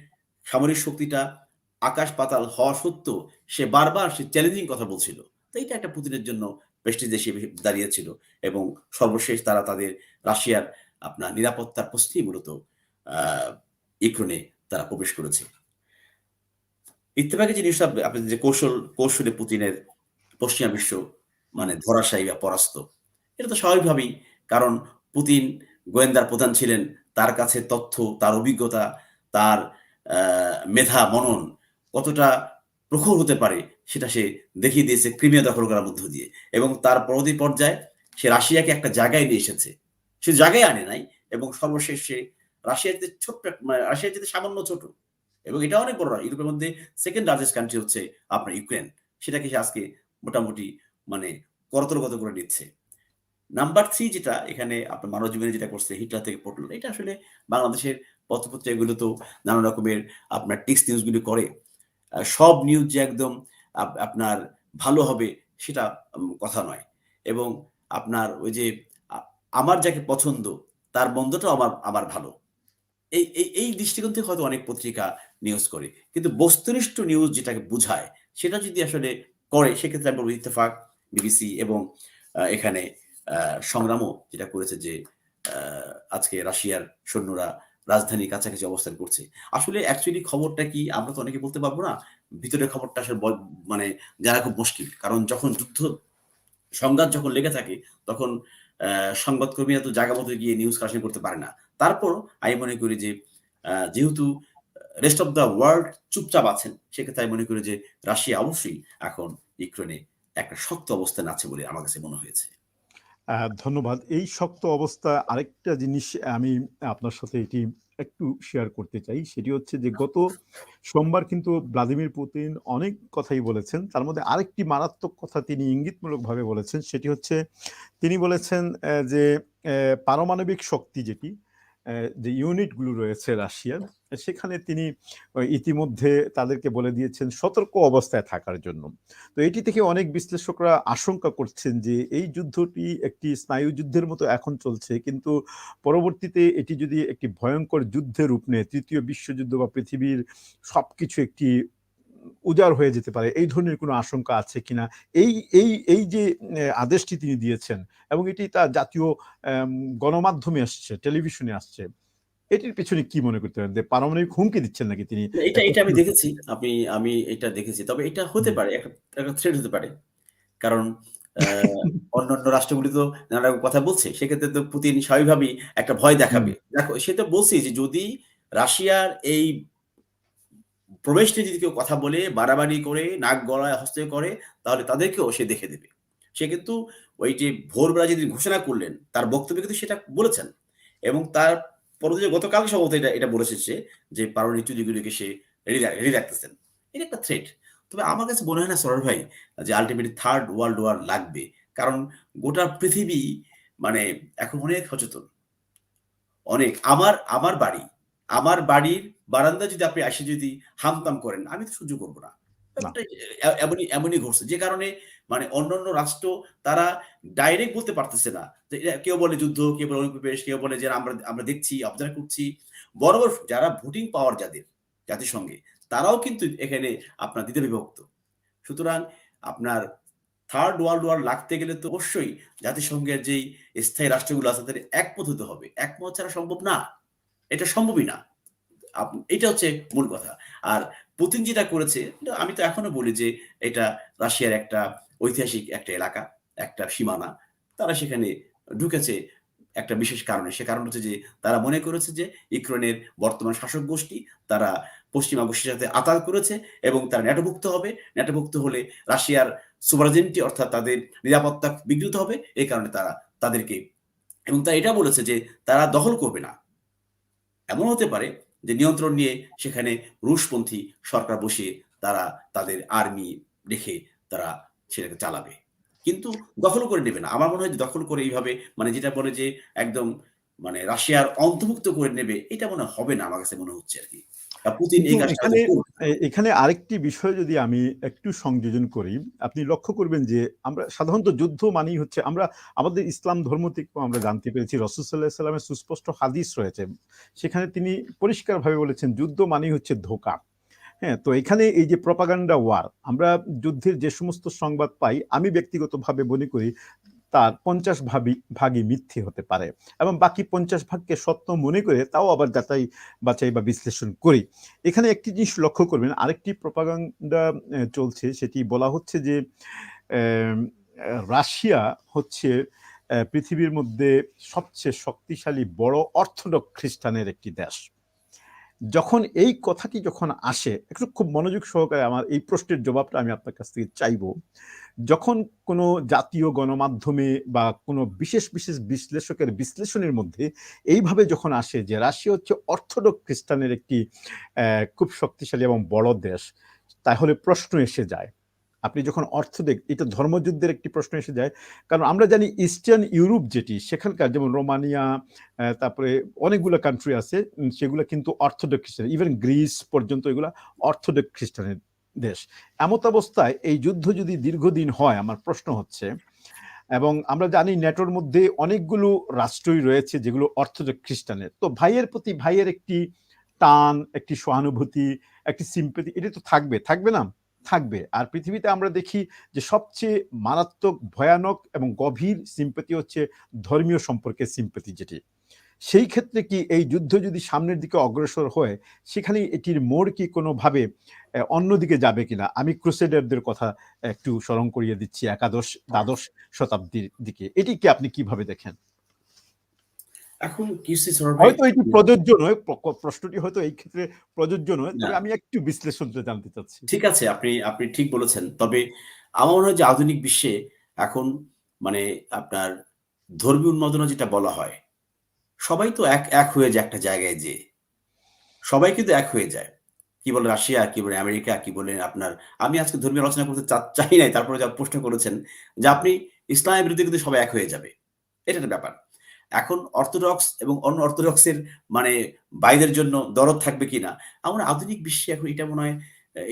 সামরিক শক্তিটা আকাশ-পাতাল হওয়া সত্ত্বেও সে বারবার সে চ্যালেঞ্জিং কথা বলছিল। তো এইটা একটা পুতিনের জন্য প্রেস্টিজ হিসেবে দাঁড়িয়েছিল এবং সর্বশেষ তারা তাদের রাশিয়ার আপনার নিরাপত্তার প্রশ্নেই মূলত আ ইউক্রেনে তারা প্রবেশ করেছে। ইত্তেফাকের যে জিনিসটা আপনি যে কৌশলে পুতিনের পশ্চিমা বিশ্ব হুম, মানে ধরাশায়ী বা পরাস্ত। এটা তো স্বাভাবিকভাবেই। কারণ পুতিন গোয়েন্দার প্রধান ছিলেন। তার কাছে তথ্য, তার অভিজ্ঞতা, তার আ মেধা, মনন কতটা প্রখর হতে পারে সেটা সে দেখিয়ে দিয়েছে ক্রিমিয়া দখল করার মধ্য দিয়ে। এবং তার পরবর্তী পর্যায়ে সে রাশিয়াকে একটা জায়গায় নিয়ে এসেছে। সে জায়গায় আনে নাই এবং সর্বশেষ সে রাশিয়ার চেয়ে ছোট্ট মানে রাশিয়ার চাইতে সামান্য ছোট। এবং এটা অনেক বড় না। ইউরোপের মধ্যে 2nd লার্জেস্ট কান্ট্রি হচ্ছে আপনার ইউক্রেন। সেটাকে সে আজকে মোটামুটি মানে করতলগত করে নিচ্ছে। নাম্বার 3 যেটা এখানে আপনার মানব জীবনে যেটা করছে হিটলার থেকে পটল। এটা আসলে বাংলাদেশের পত্র-পত্রিকাগুলোতেও নানা রকমের আপনার টিক্স নিউজ গুলো করে। সব নিউজ যে একদম আপনার ভালো হবে সেটা কথা নয়। এবং আপনার ওই যে আ আমার যাকে পছন্দ তার মন্দটাও আমার আমার ভালো। এই দৃষ্টিকোণ থেকে হয়তো অনেক পত্রিকা নিউজ করে। কিন্তু বস্তুনিষ্ঠ নিউজ যেটাকে বুঝায়, সেটা যদি আসলে করে সেক্ষেত্রে আমি বলব ইত্তেফাক, বিবিসি এবং এখানে আ সংগ্রামও যেটা করেছে যে আ আজকে রাশিয়ার সৈন্যরা রাজধানীর কাছাকাছি অবস্থান করছে। আসলে অ্যাকচুয়ালি খবরটা কি আমরা তো অনেকে বলতে পারব না। ভিতরের খবরটা আসলে মানে জানা খুব মুশকিল। কারণ যখন সংঘাত যখন লেগে থাকে তখন সংবাদকর্মীরা তো জায়গা মতো গিয়ে নিউজ কালেকশন করতে পারে না। তারপরও আমি মনে করি যে যেহেতু রেস্ট অফ দ্যা ওয়ার্ল্ড চুপচাপ আছেন, সেক্ষেত্রে আমি মনে করি যে রাশিয়া অবশ্যই এখন ইউক্রেনে একটা শক্ত অবস্থানে আছে বলে আমার কাছে মনে হয়েছে। ধন্যবাদ। এই শক্ত অবস্থা আরেকটা জিনিস আমি আপনার সাথে এটি একটু শেয়ার করতে চাই। সেটি হচ্ছে যে গত সোমবার কিন্তু ভ্লাদিমির পুতিন অনেক কথাই বলেছেন। তার মধ্যে আরেকটি মারাত্মক কথা তিনি ইঙ্গিতমূলকভাবে বলেছেন। সেটি হচ্ছে তিনি বলেছেন যে পারমাণবিক শক্তি যেটি, যে ইউনিটগুলো রয়েছে রাশিয়ার, সেখানে তিনি ইতিমধ্যে তাদেরকে বলে দিয়েছেন সতর্ক অবস্থায় থাকার জন্য। তো এটি থেকে অনেক বিশ্লেষকরা আশঙ্কা করছেন যে এই যুদ্ধটি একটি স্নায়ুযুদ্ধের মতো এখন চলছে। কিন্তু পরবর্তীতে এটি যদি একটি ভয়ংকর যুদ্ধে রূপ নেয়, ৩য় বিশ্বযুদ্ধ বা পৃথিবীর সবকিছু একটি উজাড় হয়ে যেতে পারে। এই ধরনের কোনো আশঙ্কা আছে কিনা? এই এই যে আদেশটি তিনি দিয়েছেন এবং এটি তার জাতীয় অ্যাম গণমাধ্যমে আসছে, টেলিভিশনে আসছে। এটির পেছনে কি মনে করতে পারেন? যে পারমাণবিক হুমকি দিচ্ছেন নাকি তিনি না, এটা আমি পশ্চিমা দেখেছি। শক্তিকে? আমি এটা দেখেছি। তবে এটা হতে হুম। পারে একটা থ্রেট হতে পারে। কারণ আ অন্যান্য রাষ্ট্রগুলি তো নানা রকম কথা বলছে। সেক্ষেত্রে তো পুতিন স্বাভাবিকভাবেই একটা ভয় হুম, দেখাবে। দেখো সে তো বলছেই যে যদি রাশিয়ার এই প্রবেশ নিয়ে যদি কেউ কথা বলে, বাড়াবাড়ি করে, নাক গলায় হস্তক্ষেপ করে, তাহলে তাদেরকেও সে দেখে দেবে। সে কিন্তু ওই যে ভোরবেলা যেদিন ঘোষণা করলেন, তার বক্তব্যে কিন্তু সেটা বলেছেন। এবং তার পরবর্তীতে গতকাল সম্ভবত এটা বলেছে সে যে পারমাণবিক চুল্লিগুলোকে সে রেডি রাখতেছেন। এটা একটা থ্রেট। তবে আমার কাছে মনে হয় না সরোয়ার ভাই যে আল্টিমেটলি 3rd ওয়ার্লড ওয়ার লাগবে। কারণ গোটা পৃথিবী মানে এখন অনেক সচেতন। অনেক। আমার বাড়ি, আমার বাড়ির বারান্দায় যদি আপনি এসে যদি হামতাম করেন, আমি তো সহ্য করব না। না। ব্যাপারটা এমনই ঘটছে। যে কারণে মানে অন্যান্য রাষ্ট্র তারা ডাইরেক্ট বলতে পারতেছে না। যে কেউ বলে যুদ্ধ, কেউ বলে অনুপ্রবেশ, কেউ বলে যে আমরা আমরা দেখছি, অবজার্ভ করছি। বড় যারা ভোটিং পাওয়ার যাদের জাতিসংঘে, তারাও কিন্তু এখানে আপনার দ্বিধা বিভক্ত। সুতরাং আপনার থার্ড ওয়ার্ল্ড ওয়ার লাগতে গেলে তো অবশ্যই জাতিসংঘের যেই স্থায়ী রাষ্ট্রগুলো আছে তাদের একমত হতে হবে। একমত ছাড়া সম্ভব না। এটা সম্ভবই না। এটা হচ্ছে মূল কথা। আর পুতিন যেটা করেছে, আমি তো এখনো বলি যে এটা রাশিয়ার একটা ঐতিহাসিক একটা এলাকা, একটা সীমানা। তারা সেখানে ঢুকেছে একটা বিশেষ কারণে। সে কারণ হচ্ছে যে তারা মনে করেছে যে ইউক্রেনের বর্তমান শাসক গোষ্ঠী তারা পশ্চিমা গোষ্ঠীর সাথে আতাত করেছে এবং তারা ন্যাটোভুক্ত হবে। ন্যাটোভুক্ত হলে রাশিয়ার sovereignty অর্থাৎ তাদের নিরাপত্তা বিঘ্নিত হবে। এই কারণে তারা তাদেরকে এবং তারা এটা বলেছে যে তারা দখল করবে না। এমন হতে পারে যে নিয়ন্ত্রণ নিয়ে সেখানে রুশপন্থী সরকার বসিয়ে তারা তাদের আর্মি রেখে তারা সেটাকে চালাবে। কিন্তু দখলও করে নেবে না। আমার মনে হয় যে দখল করে এইভাবে মানে যেটা বলে যে একদম মানে রাশিয়ার অন্তর্ভুক্ত করে নেবে, এটা মনে হবে না আমার কাছে মনে হচ্ছে আরকি। পুতিন কিন্তু এই কাজটা হয়তো এখানে করবে না। এখানে আরেকটি বিষয় যদি আমি একটু সংযোজন করি, আপনি লক্ষ্য করবেন যে আমরা সাধারণত যুদ্ধ মানেই হচ্ছে আমরা আমাদের ইসলাম ধর্ম থেকেও আমরা জানতে পেরেছি রাসূল সাল্লাল্লাহু আলাইহি ওয়াসাল্লামের সুস্পষ্ট হাদিস রয়েছে। সেখানে তিনি পরিষ্কারভাবে বলেছেন যুদ্ধ মানেই হচ্ছে ধোঁকা। হ্যাঁ, তো এখানে এই যে প্রপাগান্ডা ওয়ার, আমরা যুদ্ধের যে সমস্ত সংবাদ পাই, আমি ব্যক্তিগতভাবে মনে করি তার ৫০ ভাগই মিথ্যে হতে পারে এবং বাকি ৫০ ভাগকে সত্য মনে করে তাও আবার যাচাই বাছাই বা বিশ্লেষণ করি। এখানে একটি জিনিস লক্ষ্য করবেন, আরেকটি প্রপাগান্ডা চলছে, সেটি বলা হচ্ছে যে এম রাশিয়া হচ্ছে পৃথিবীর মধ্যে সবচেয়ে শক্তিশালী বড় অর্থোডক্স খ্রিস্টানের একটি দেশ। যখন এই কথাটি যখন আসে, একটু খুব মনোযোগ সহকারে আমার এই প্রশ্নের জবাবটা আমি আপনার কাছ থেকে চাইবো। যখন কোনো জাতীয় গণমাধ্যমে বা কোনো বিশেষ বিশ্লেষকের বিশ্লেষণের মধ্যে এইভাবে যখন আসে যে রাশিয়া হচ্ছে অর্থোডক্স খ্রিস্টানের একটি খুব শক্তিশালী এবং বড় দেশ, তাহলে প্রশ্ন এসে যায়। আপনি যখন এটা ধর্মযুদ্ধের একটি প্রশ্ন এসে যায়। কারণ আমরা জানি ইস্টার্ন ইউরোপ যেটি সেখানকার যেমন রোমানিয়া, তারপরে অনেকগুলো কান্ট্রি আছে, সেগুলা কিন্তু অর্থোডক্স খ্রিস্টান। ইভেন গ্রিস পর্যন্ত এগুলা অর্থোডক্স খ্রিস্টানের দেশ। এমত অবস্থায় এই যুদ্ধ যদি দীর্ঘদিন হয়, আমার প্রশ্ন হচ্ছে, এবং আমরা জানি ন্যাটোর মধ্যে অনেকগুলো রাষ্ট্রই রয়েছে যেগুলো অর্থোডক্স খ্রিস্টানের। তো ভাইয়ের প্রতি ভাইয়ের একটি টান, একটি সহানুভূতি, একটি সিম্প্যাথি এটা তো থাকবে, থাকবে না? থাকবে। আর পৃথিবীতে আমরা দেখি যে সবচেয়ে মারাত্মক, ভয়ানক এবং গভীর সিম্প্যাথি হচ্ছে ধর্মীয় সম্পর্কের সিম্প্যাথি যেটি। সেই ক্ষেত্রে কি এই যুদ্ধ যদি সামনের দিকে অগ্রসর হয়, সেখানে এটির মোড় কি কোনোভাবে অন্যদিকে যাবে কিনা? আমি ক্রুসেডারদের কথা একটু স্মরণ করিয়ে দিচ্ছি একাদশ, দ্বাদশ শতাব্দীর দিকে। এটি কি আপনি কিভাবে দেখেন? এখন কিসি সরোর ভাই হয়তো এটি প্রযোজ্য নয়, প্রশ্নটি হয়তো এই ক্ষেত্রে প্রযোজ্য নয়। না, তবে আমি একটু বিশ্লেষণটা জানতে চাচ্ছি। ঠিক আছে আপনি আপনি ঠিক বলেছেন। তবে আমার মনে হয় যে আধুনিক বিশ্বে এখন মানে আপনার ধর্মীয় উন্মাদনা যেটা বলা হয়, সবাই তো এক হয়ে যায় একটা জায়গায় যেয়ে। সবাই কিন্তু এক হয়ে যায়। কি বলে রাশিয়া, কি বলে আমেরিকা, কি বলে আপনার আমি আজকে ধর্মীয় আলোচনা করতে চাই নাই। তারপরে যা প্রশ্ন করেছেন যে আপনি ইসলামের বিরুদ্ধে কিন্তু সবাই এক হয়ে যাবে। এটা একটা ব্যাপার। এখন অর্থোডক্স এবং অন্য অর্থোডক্সের মানে ভাইদের জন্য দরদ থাকবে কিনা? আমার আধুনিক বিশ্বে এখন এটা মনে হয়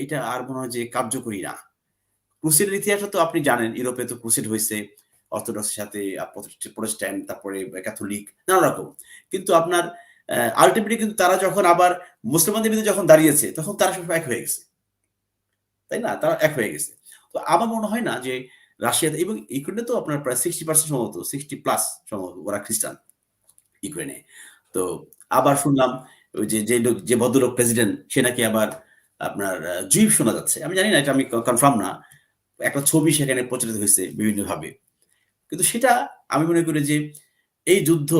এটা আর মনে হয় যে কার্যকরী না। ক্রুসেডের ইতিহাসও তো আপনি জানেন। ইউরোপে তো ক্রুসেড হইছে। অর্থোডক্সের সাথে প্রোটেস্ট্যান্ট, তারপরে ক্যাথলিক নানা রকম। কিন্তু আপনার আল্টিমেটলি কিন্তু তারা যখন আবার মুসলমানদের বিরুদ্ধে যখন দাঁড়িয়েছে, তখন তারা সব এক হয়ে গেছে। তাই না? তারা এক হয়ে গেছে। তো আমার মনে হয় না যে রাশিয়াতে এবং ইউক্রেনে তো আপনার প্রায় 60% সম্ভবত 60 প্লাস সম্ভবত ওরা খ্রিস্টান ইউক্রেনে। তো আবার শুনলাম ওই যে ভদ্রলোক প্রেসিডেন্ট সে নাকি আবার আপনার জুইফ শোনা যাচ্ছে। আমি জানি না এটা আমি কনফার্ম না। একটা ছবি সেখানে প্রচারিত হইছে বিভিন্নভাবে। কিন্তু সেটা আমি মনে করি যে এই যুদ্ধ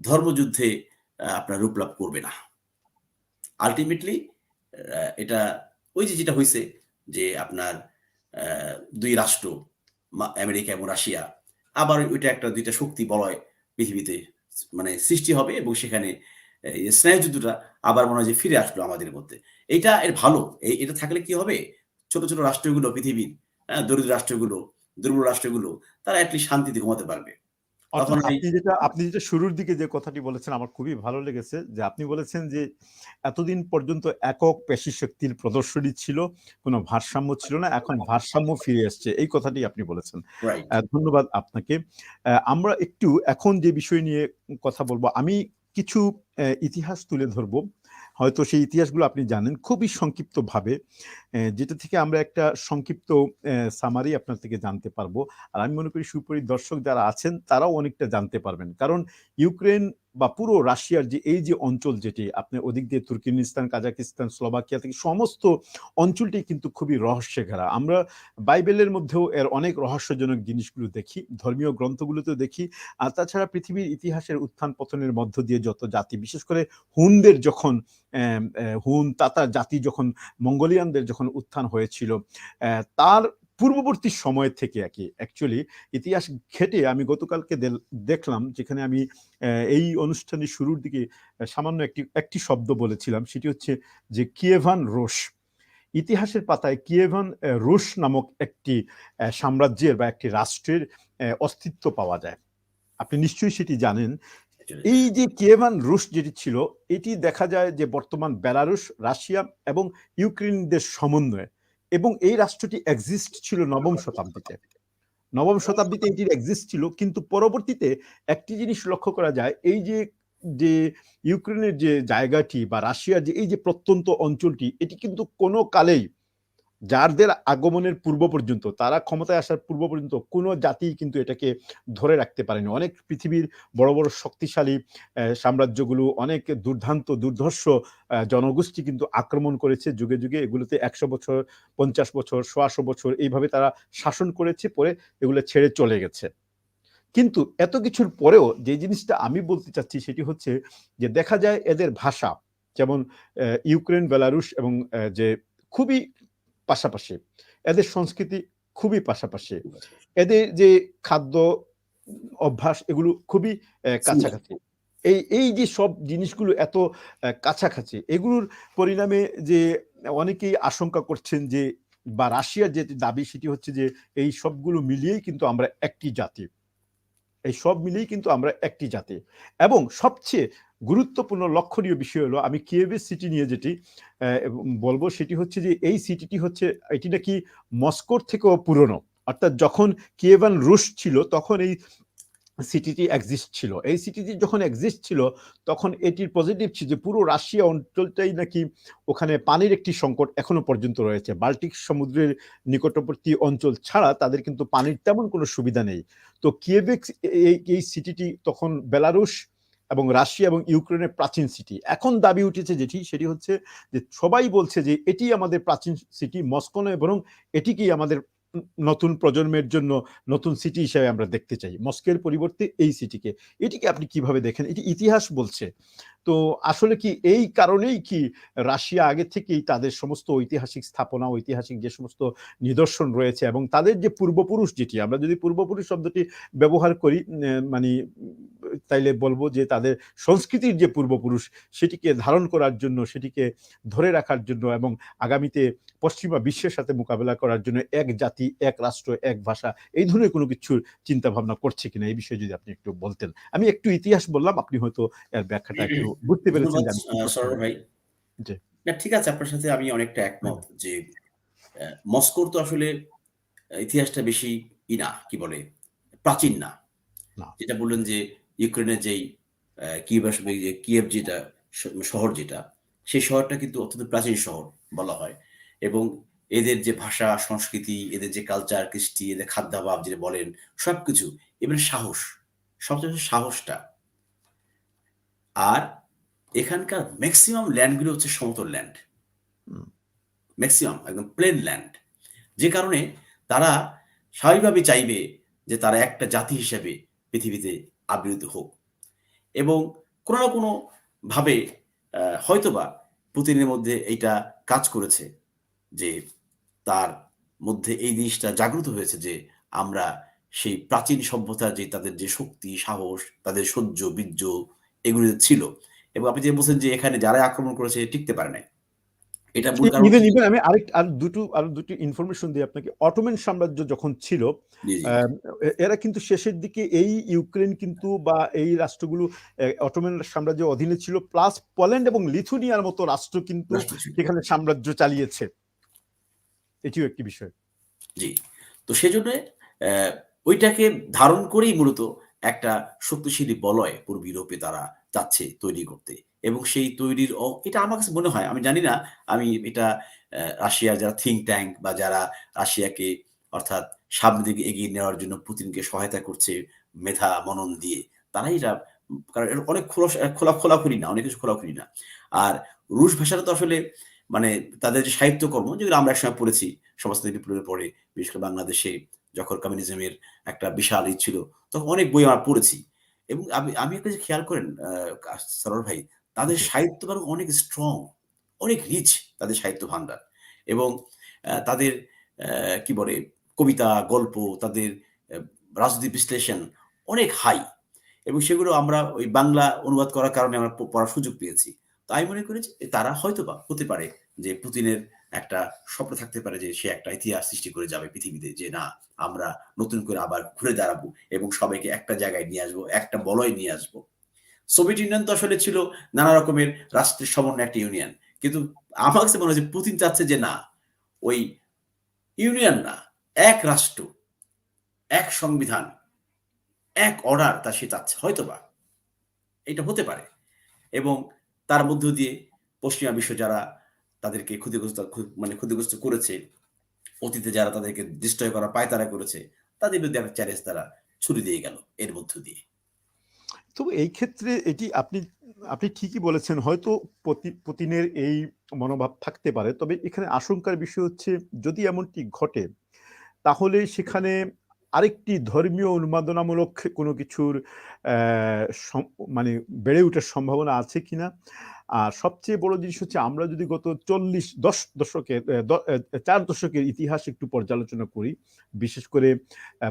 ধর্মযুদ্ধে আপনার রূপ লাভ করবে না। আল্টিমেটলি এটা ওই যে যেটা হইছে যে আপনার আ ২ রাষ্ট্র আমেরিকা এবং রাশিয়া আবার ওইটা একটা ২ টা শক্তি বলয় পৃথিবীতে মানে সৃষ্টি হবে এবং সেখানে এই স্নায়ুযুদ্ধটা আবার মনে হয় যে ফিরে আসলো আমাদের মধ্যে। এইটা এর ভালো। এটা থাকলে কি হবে? ছোট রাষ্ট্রগুলো পৃথিবীর, দরিদ্র রাষ্ট্রগুলো, দুর্বল রাষ্ট্রগুলো তারা এট লিস্ট শান্তিতে ঘুমাতে পারবে। অর্থাৎ তখন এই আপনি যেটা শুরুর দিকে যে কথাটি বলেছেন আমার খুবই ভালো লেগেছে যে আপনি বলেছেন যে এতদিন পর্যন্ত একক পেশি শক্তির প্রদর্শনী ছিল, কোনো ভারসাম্য ছিল না, এখন ভারসাম্য ফিরে এসছে, এই কথাটি আপনি বলেছেন। রাইট। ধন্যবাদ আপনাকে। আমরা একটু এখন যে বিষয় নিয়ে কথা বলবো, আমি কিছু ইতিহাস তুলে ধরবো, হয়তো সেই ইতিহাসগুলো আপনি জানেন খুবই সংক্ষিপ্তভাবে, যেটা থেকে আমরা একটা সংক্ষিপ্ত সামারি আপনার থেকে জানতে পারবো। আর আমি মনে করি সুপরিদর্শক যারা আছেন তারাও অনেকটা জানতে পারবেন। কারণ ইউক্রেন বা পুরো রাশিয়ার যে এই যে অঞ্চল, যেটি আপনি ওদিক দিয়ে তুর্কমেনিস্তান, কাজাকিস্তান, স্লোভাকিয়া থেকে সমস্ত অঞ্চলটি কিন্তু খুবই রহস্যে ঘেরা। আমরা বাইবেলের মধ্যেও এর অনেক রহস্যজনক জিনিসগুলো দেখি, ধর্মীয় গ্রন্থগুলোতেও দেখি। আর তাছাড়া পৃথিবীর ইতিহাসের উত্থান পতনের মধ্য দিয়ে যত জাতি, বিশেষ করে হুনদের যখন হুন তাতার জাতি যখন মঙ্গোলিয়ানদের যখন উত্থান হয়েছিল, তার পূর্ববর্তী সময় থেকে আর কি অ্যাকচুয়ালি ইতিহাস ঘেটে আমি গতকালকে দেখলাম, যেখানে আমি এই অনুষ্ঠানের শুরুর দিকে সামান্য একটি শব্দ বলেছিলাম, সেটি হচ্ছে যে কিয়েভান রুশ। ইতিহাসের পাতায় কিয়েভান রুশ নামক একটি সাম্রাজ্যের বা একটি রাষ্ট্রের অস্তিত্ব পাওয়া যায়। আপনি নিশ্চয়ই সেটি জানেন। এই যে কিয়েভান রুশ যেটি ছিল, এটি দেখা যায় যে বর্তমান বেলারুশ, রাশিয়া এবং ইউক্রেনদের সমন্বয়ে, এবং এই রাষ্ট্রটি এক্সিস্ট ছিল নবম শতাব্দীতে। নবম শতাব্দীতে এটির এক্সিস্ট ছিল, কিন্তু পরবর্তীতে একটি জিনিস লক্ষ্য করা যায়, এই যে যে ইউক্রেনের যে জায়গাটি বা রাশিয়ার যে এই যে প্রত্যন্ত অঞ্চলটি, এটি কিন্তু কোনো কালেই যারদের আগমনের পূর্ব পর্যন্ত, তারা ক্ষমতায় আসার পূর্ব পর্যন্ত কোনো জাতি কিন্তু এটাকে ধরে রাখতে পারেনি। অনেক পৃথিবীর বড় বড় শক্তিশালী সাম্রাজ্যগুলো, অনেক দুর্দান্ত দুর্ধর্ষ জনগোষ্ঠী কিন্তু আক্রমণ করেছে যুগে যুগে, এগুলোতে ১০০ বছর, ৫০ বছর, ১৫০ বছর এইভাবে তারা শাসন করেছে, পরে এগুলো ছেড়ে চলে গেছে। কিন্তু এত কিছুর পরেও যে জিনিসটা আমি বলতে চাচ্ছি সেটি হচ্ছে যে দেখা যায় এদের ভাষা, যেমন ইউক্রেন, বেলারুশ এবং যে খুবই পাশাপাশি, এদের সংস্কৃতি খুবই পাশাপাশি, এদের যে খাদ্য অভ্যাস এগুলো খুবই কাছাকাছি। এই যে সব জিনিসগুলো এত কাছাকাছি, এগুলোর পরিণামে যে অনেকেই আশঙ্কা করছেন যে, বা রাশিয়ার যে দাবি সেটি হচ্ছে যে এই সবগুলো মিলিয়েই কিন্তু আমরা একটি জাতি, এই সব মিলিয়েই কিন্তু আমরা একটি জাতি। এবং সবচেয়ে গুরুত্বপূর্ণ লক্ষণীয় বিষয় হলো, আমি কিয়েভের সিটি নিয়ে যেটি বলবো, সেটি হচ্ছে যে এই সিটিটি হচ্ছে, এটি নাকি মস্কোর থেকেও পুরনো। অর্থাৎ যখন কিয়েভান রুশ ছিল তখন এই সিটিটি এক্সিস্ট ছিল। এই সিটিটি যখন এক্সিস্ট ছিল তখন এটির পজিটিভ ছিল যে পুরো রাশিয়া অঞ্চলটাই নাকি, ওখানে পানির একটি সংকট এখনো পর্যন্ত রয়েছে। বাল্টিক সমুদ্রের নিকটবর্তী অঞ্চল ছাড়া তাদের কিন্তু পানির তেমন কোনো সুবিধা নেই। তো কিয়েভেক এই সিটিটি তখন বেলারুশ এবং রাশিয়া এবং ইউক্রেনের প্রাচীন সিটি। এখন দাবি উঠেছে যেটি, সেটি হচ্ছে যে সবাই বলছে যে এটি আমাদের প্রাচীন সিটি, মস্কো নয়, বরং এটিকেই আমাদের নতুন প্রজন্মের জন্য নতুন সিটি হিসেবে আমরা দেখতে চাই, মস্কোর পরিবর্তে এই সিটিকে। এটিকে আপনি কিভাবে দেখেন? এটি ইতিহাস বলছে। তো আসলে কি এই কারণেই কি রাশিয়া আগে থেকেই তাদের সমস্ত ঐতিহাসিক স্থাপনা, ঐতিহাসিক যে সমস্ত নিদর্শন রয়েছে এবং তাদের যে পূর্বপুরুষ, যেটি আমরা যদি পূর্বপুরুষ শব্দটি ব্যবহার করি, মানে তাইলে বলবো যে তাদের সংস্কৃতির যে পূর্বপুরুষ, সেটিকে ধারণ করার জন্য, সেটিকে ধরে রাখার জন্য এবং আগামীতে পশ্চিমা বিশ্বের সাথে মোকাবেলা করার জন্য এক জাতি, এক রাষ্ট্র, এক ভাষা, এই ধরনের কোনো কিছুর চিন্তা ভাবনা করছে কিনা, এই বিষয়ে যদি আপনি একটু বলতেন। আমি একটু ইতিহাস বললাম, আপনি হয়তো এর ব্যাখ্যাটা একটু বুঝতে পেরেছেন ধন্যবাদ যে আমি কি প্রশ্ন সরোয়ার করব। ভাই। জি। না, ঠিক আছে, আপনার সাথে আমি অনেকটা একমত যে মস্কোর তো আসলে ইতিহাসটা বেশি না, কি বলে, প্রাচীন না। না। যেটা বললেন যে ইউক্রেনের যেই কিয়েভ আসবে, যে কিয়েভ যেটা শহর যেটা, সেই শহরটা কিন্তু অত্যন্ত প্রাচীন শহর বলা হয়। এবং এদের যে ভাষা, সংস্কৃতি, এদের যে কালচার, কৃষ্টি, এদের খাদ্যাভাব যেটা বলেন, সবকিছু, এবারে সাহস, সবচেয়ে বেশি সাহসটা। আর এখানকার মেক্সিমাম ল্যান্ডগুলো হচ্ছে সমতল ল্যান্ড। হুম। মেক্সিমাম একদম প্লেন ল্যান্ড। যে কারণে তারা স্বাভাবিকভাবেই চাইবে যে তারা একটা জাতি হিসেবে পৃথিবীতে আবির্ভূত হোক। এবং কোনো না কোনো ভাবে হয়তোবা পুতিনের মধ্যে এইটা কাজ করেছে যে তার মধ্যে এই জিনিসটা জাগ্রত হয়েছে যে আমরা সেই প্রাচীন সভ্যতার যে তাদের যে শক্তি, সাহস, তাদের সহ্য, বীর্য, এগুলো ছিল। এবং আপনি যে বলছেন যে এখানে যারাই আক্রমণ করেছে টিকতে পারে নাই। এটা মূল কারণ ইভেন হচ্ছে ইভেন আমি আরো দুটো ইনফরমেশন দিই আপনাকে। অটোমান সাম্রাজ্য যখন ছিল, জি, জি, এরা কিন্তু শেষের দিকে এই ইউক্রেন কিন্তু বা এই রাষ্ট্রগুলো অটোমান সাম্রাজ্যের অধীনে ছিল, প্লাস পোল্যান্ড এবং লিথুনিয়ার মতো রাষ্ট্র কিন্তু রাষ্ট্র ছিল। সেখানে সাম্রাজ্য চালিয়েছে। এটিও একটি বিষয়। জি। তো সেজন্যে ওইটাকে ধারণ করেই মূলত একটা শক্তিশালী বলয় পূর্ব ইউরোপে তারা চাচ্ছে তৈরি করতে। এবং সেই তৈরির এটা আমার কাছে মনে হয়, আমি জানি না, আমি এটা রাশিয়ার যারা think tank বা যারা রাশিয়াকে অর্থাৎ সামনের দিকে এগিয়ে নেওয়ার জন্য পুতিনকে সহায়তা করছে মেধা মনন দিয়ে, তারাই এটা কারণ এটা অনেক খোলাখুলি না, অনেক কিছু খোলাখুলি না। আর রুশ ভাষাটা তো আসলে মানে তাদের যে সাহিত্যকর্ম যেগুলো আমরা একসময় পড়েছি সমাজতন্ত্র বিপ্লবের পরে, বিশেষ করে বাংলাদেশে যখন কমিউনিজমের একটা বিশাল ছিল, তখন অনেক বই আমরা পড়েছি। এবং আমি একটা জিনিস খেয়াল করেন সরোয়ার ভাই, তাদের জি। সাহিত্য ভান্ডার অনেক স্ট্রং, অনেক রিচ তাদের সাহিত্য ভান্ডার। এবং তাদের কি বলে কবিতা, গল্প, তাদের আ রাজনৈতিক বিশ্লেষণ অনেক হাই। এবং সেগুলো আমরা ওই বাংলা অনুবাদ করার কারণে আমরা পড়ার সুযোগ পেয়েছি। তো আমি মনে করি যে তারা হয়তোবা হতে পারে যে পুতিনের একটা স্বপ্ন থাকতে পারে যে সে একটা ইতিহাস সৃষ্টি করে যাবে পৃথিবীতে, যে না, আমরা নতুন করে আবার ঘুরে দাঁড়াবো এবং সবাইকে একটা জায়গায় নিয়ে আসবো, একটা বলয়ে নিয়ে আসবো। সোভিয়েত ইউনিয়ন তো আসলে ছিল নানা রকমের রাষ্ট্রের সমন্বয় একটা ইউনিয়ন। কিন্তু আমার কাছে মনে হয় যে পুতিন চাচ্ছে যে না, ওই ইউনিয়ন না, এক রাষ্ট্র, এক সংবিধান, এক অর্ডার সে চাচ্ছে হয়তোবা। এটা হতে পারে। এবং তার মধ্য দিয়ে পশ্চিমা বিশ্ব যারা তাদেরকে ক্ষতিগ্রস্ত করেছে, অতীতে যারা তাদেরকে ডিস্ট্রয় করার পায়তারা করেছে, তাদের বিরুদ্ধে একটা চ্যালেঞ্জ তারা ছুড়ে দিয়ে গেল এর মধ্য দিয়ে। তো এই ক্ষেত্রে এটি আপনি আপনি ঠিকই বলেছেন। হয়তো পুতিনের এই মনোভাব থাকতে পারে। তবে এখানে আশঙ্কার বিষয় হচ্ছে, যদি এমনটি ঘটে তাহলে সেখানে আরেকটি ধর্মীয় উন্মাদনামূলক কোনো কিছুর সম মানে বেড়ে ওঠার সম্ভাবনা আছে কিনা? আর সবচেয়ে বড় জিনিস হচ্ছে, আমরা যদি গত ১০ দশকের ৪ দশকের ইতিহাস একটু পর্যালোচনা করি, বিশেষ করে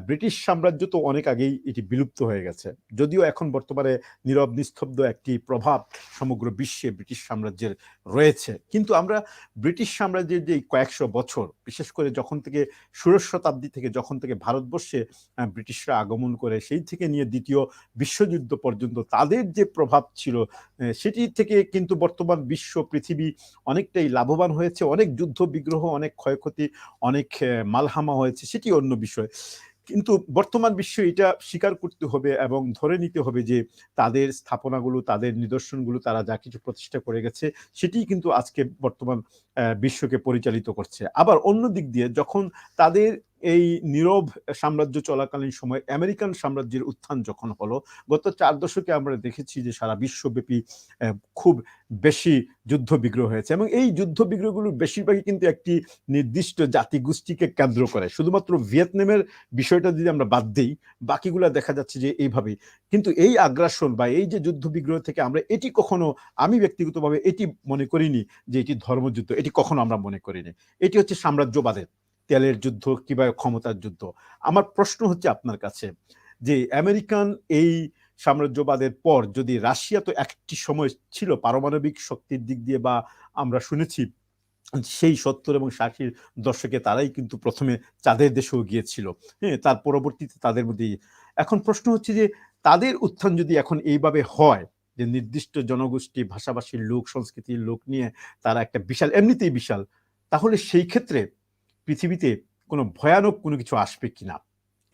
ব্রিটিশ সাম্রাজ্য তো অনেক আগেই এটি বিলুপ্ত হয়ে গেছে। যদিও এখন বর্তমানে নীরব নিস্তব্ধ একটি প্রভাব সমগ্র বিশ্বে ব্রিটিশ সাম্রাজ্যের রয়েছে। কিন্তু আমরা ব্রিটিশ সাম্রাজ্যের যে কয়েকশো বছর, বিশেষ করে যখন থেকে ষোড়শ শতাব্দী থেকে যখন থেকে ভারতবর্ষে ব্রিটিশরা আগমন করে, সেই থেকে নিয়ে দ্বিতীয় বিশ্বযুদ্ধ পর্যন্ত তাদের যে প্রভাব ছিল, সেটি থেকে কিন্তু বর্তমান বিশ্ব পৃথিবী অনেকটাই লাভবান হয়েছে। অনেক যুদ্ধ বিগ্রহ, অনেক ক্ষয়ক্ষতি, অনেক মালহামা হয়েছে, সেটি অন্য বিষয়। কিন্তু বর্তমান বিশ্বে এটা স্বীকার করতে হবে এবং ধরে নিতে হবে যে তাদের স্থাপনাগুলো, তাদের নিদর্শনগুলো, তারা যা কিছু প্রতিষ্ঠা করে গেছে, সেটিই কিন্তু আজকে বর্তমান বিশ্বকে পরিচালিত করছে। আবার অন্য দিক দিয়ে যখন তাদের এই নীরব সাম্রাজ্য চলাকালীন সময় আমেরিকান সাম্রাজ্যের উত্থান যখন হলো, গত ৪ দশকে আমরা দেখেছি যে সারা বিশ্বব্যাপী খুব বেশি যুদ্ধ বিগ্রহ হয়েছে, এবং এই যুদ্ধ বিগ্রহগুলোর বেশিরভাগই কিন্তু একটি নির্দিষ্ট জাতিগোষ্ঠীকে কেন্দ্র করে। শুধুমাত্র ভিয়েতনামের বিষয়টা যদি আমরা বাদ দেই, বাকিগুলা দেখা যাচ্ছে যে এইভাবেই। কিন্তু এই আগ্রাসন বা এই যে যুদ্ধ বিগ্রহ থেকে আমরা এটি কখনো, আমি ব্যক্তিগতভাবে এটি মনে করিনি যে এটি ধর্মযুদ্ধ, এটি কখনো আমরা মনে করিনি। এটি হচ্ছে সাম্রাজ্যবাদের তেলের যুদ্ধ কিংবা ক্ষমতার যুদ্ধ। আমার প্রশ্ন হচ্ছে আপনার কাছে যে আমেরিকান এই সাম্রাজ্যবাদের পর যদি রাশিয়া তো একটি সময় ছিল পারমাণবিক শক্তির দিক দিয়ে, বা আমরা শুনেছি সেই ৭০ এবং ৬০ দশকে তারাই কিন্তু প্রথমে চাঁদের দেশেও গিয়েছিল। হ্যাঁ? তার পরবর্তীতে তাদের মধ্যেই। এখন প্রশ্ন হচ্ছে যে তাদের উত্থান যদি এখন এইভাবে হয়, যে নির্দিষ্ট জনগোষ্ঠী, ভাষাভাষীর লোক, সংস্কৃতির লোক নিয়ে তারা একটা বিশাল, এমনিতেই বিশাল, তাহলে সেই ক্ষেত্রে পৃথিবীতে কোনো ভয়ানক কোনো কিছু আসবে কিনা?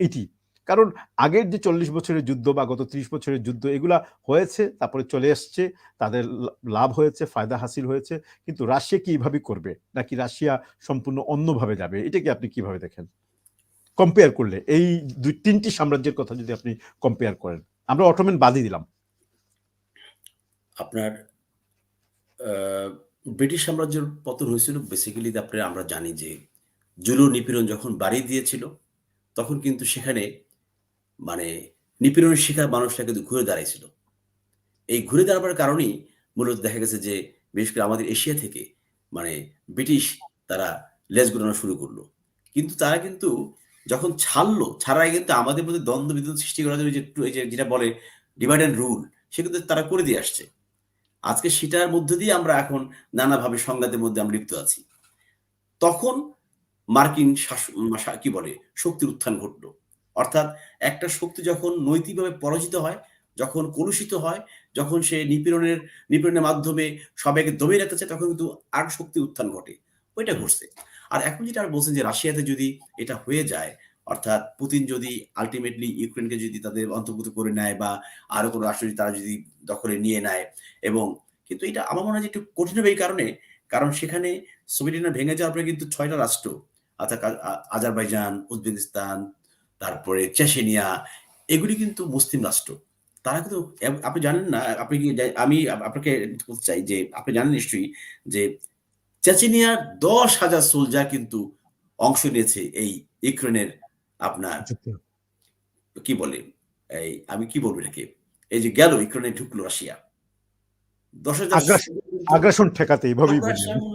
এটি। কারণ আগের যে ৪০ বছরের যুদ্ধ বা গত ৩০ বছরের যুদ্ধ, এগুলা হয়েছে, তারপরে চলে এসছে, তাদের লাভ হয়েছে, ফায়দা হাসিল হয়েছে। কিন্তু রাশিয়া কি এভাবেই করবে? নাকি রাশিয়া সম্পূর্ণ অন্যভাবে যাবে? এটাকে আপনি কিভাবে দেখেন? কম্পেয়ার করলে এই ৩ টি সাম্রাজ্যের কথা যদি আপনি কম্পেয়ার করেন। আমরা অটোমান বাদই দিলাম। আপনার আ ব্রিটিশ সাম্রাজ্যের পতন হয়েছিল বেসিক্যালি আমরা জানি যে জুলুর নিপীড়ন যখন বাড়িয়ে দিয়েছিল, তখন কিন্তু সেখানে মানে নিপীড়নের শিকার মানুষরা কিন্তু ঘুরে দাঁড়াইছিল। এই ঘুরে দাঁড়াবার কারণেই মূলত দেখা গেছে যে বিশেষ করে আমাদের এশিয়া থেকে মানে ব্রিটিশ তারা লেজ গুড়ানো শুরু করল। কিন্তু তারা কিন্তু যখন ছাড়ার আগে কিন্তু আমাদের মধ্যে দ্বন্দ্ব বিদ্বন্দ্ব সৃষ্টি করার জন্য এই যে যেটা বলে ডিভাইড অ্যান্ড রুল, সে কিন্তু তারা করে দিয়ে আসছে। আজকে সেটার মধ্য দিয়ে আমরা এখন নানাভাবে সংঘাতের মধ্যে আমরা লিপ্ত আছি। তখন মার্কিন কি বলে? শক্তির উত্থান ঘটল। অর্থাৎ একটা শক্তি যখন নৈতিকভাবে পরাজিত হয়, যখন কলুষিত হয়, যখন সে নিপীড়নের মাধ্যমে সবাইকে দমিয়ে রাখতে চায়, তখন কিন্তু আর শক্তির উত্থান ঘটে। ওইটা হুম, ঘটছে। আর এখন যেটা বলছেন যে রাশিয়াতে যদি এটা হয়ে যায়, অর্থাৎ পুতিন যদি আল্টিমেটলি ইউক্রেনকে যদি তাদের অন্তর্ভুক্ত করে নেয় বা আরো কোনো রাষ্ট্র যদি তারা যদি দখলে নিয়ে নেয় এবং কিন্তু এটা আমার মনে হয় যে একটু কঠিন হবে এই কারণে, কারণ সেখানে সোভিয়েত ইউনিয়ন ভেঙে যাওয়ার পরে কিন্তু ৬ টা রাষ্ট্র অর্থাৎ আজারবাইজান, উজবেকিস্তান, তারপরে চেচেনিয়া এগুলি কিন্তু মুসলিম রাষ্ট্র। তারা কিন্তু আপনি জানেন না, আপনি কি আমি আপনাকে বলতে চাই যে আপনি জানেন নিশ্চয়ই যে চেচেনিয়ার ১০,০০০ সোলজার কিন্তু অংশ নিয়েছে এই ইউক্রেনের আপনার যুক্ত কি বলে? আমি কি বলব এটাকে? এই যে গেল ইউক্রেনে ঢুকলো রাশিয়া। ১০,০০০ সোলজার কিন্তু আগ্রাসন ঠেকাতে এভাবেই বলি আগ্রাসন আমি।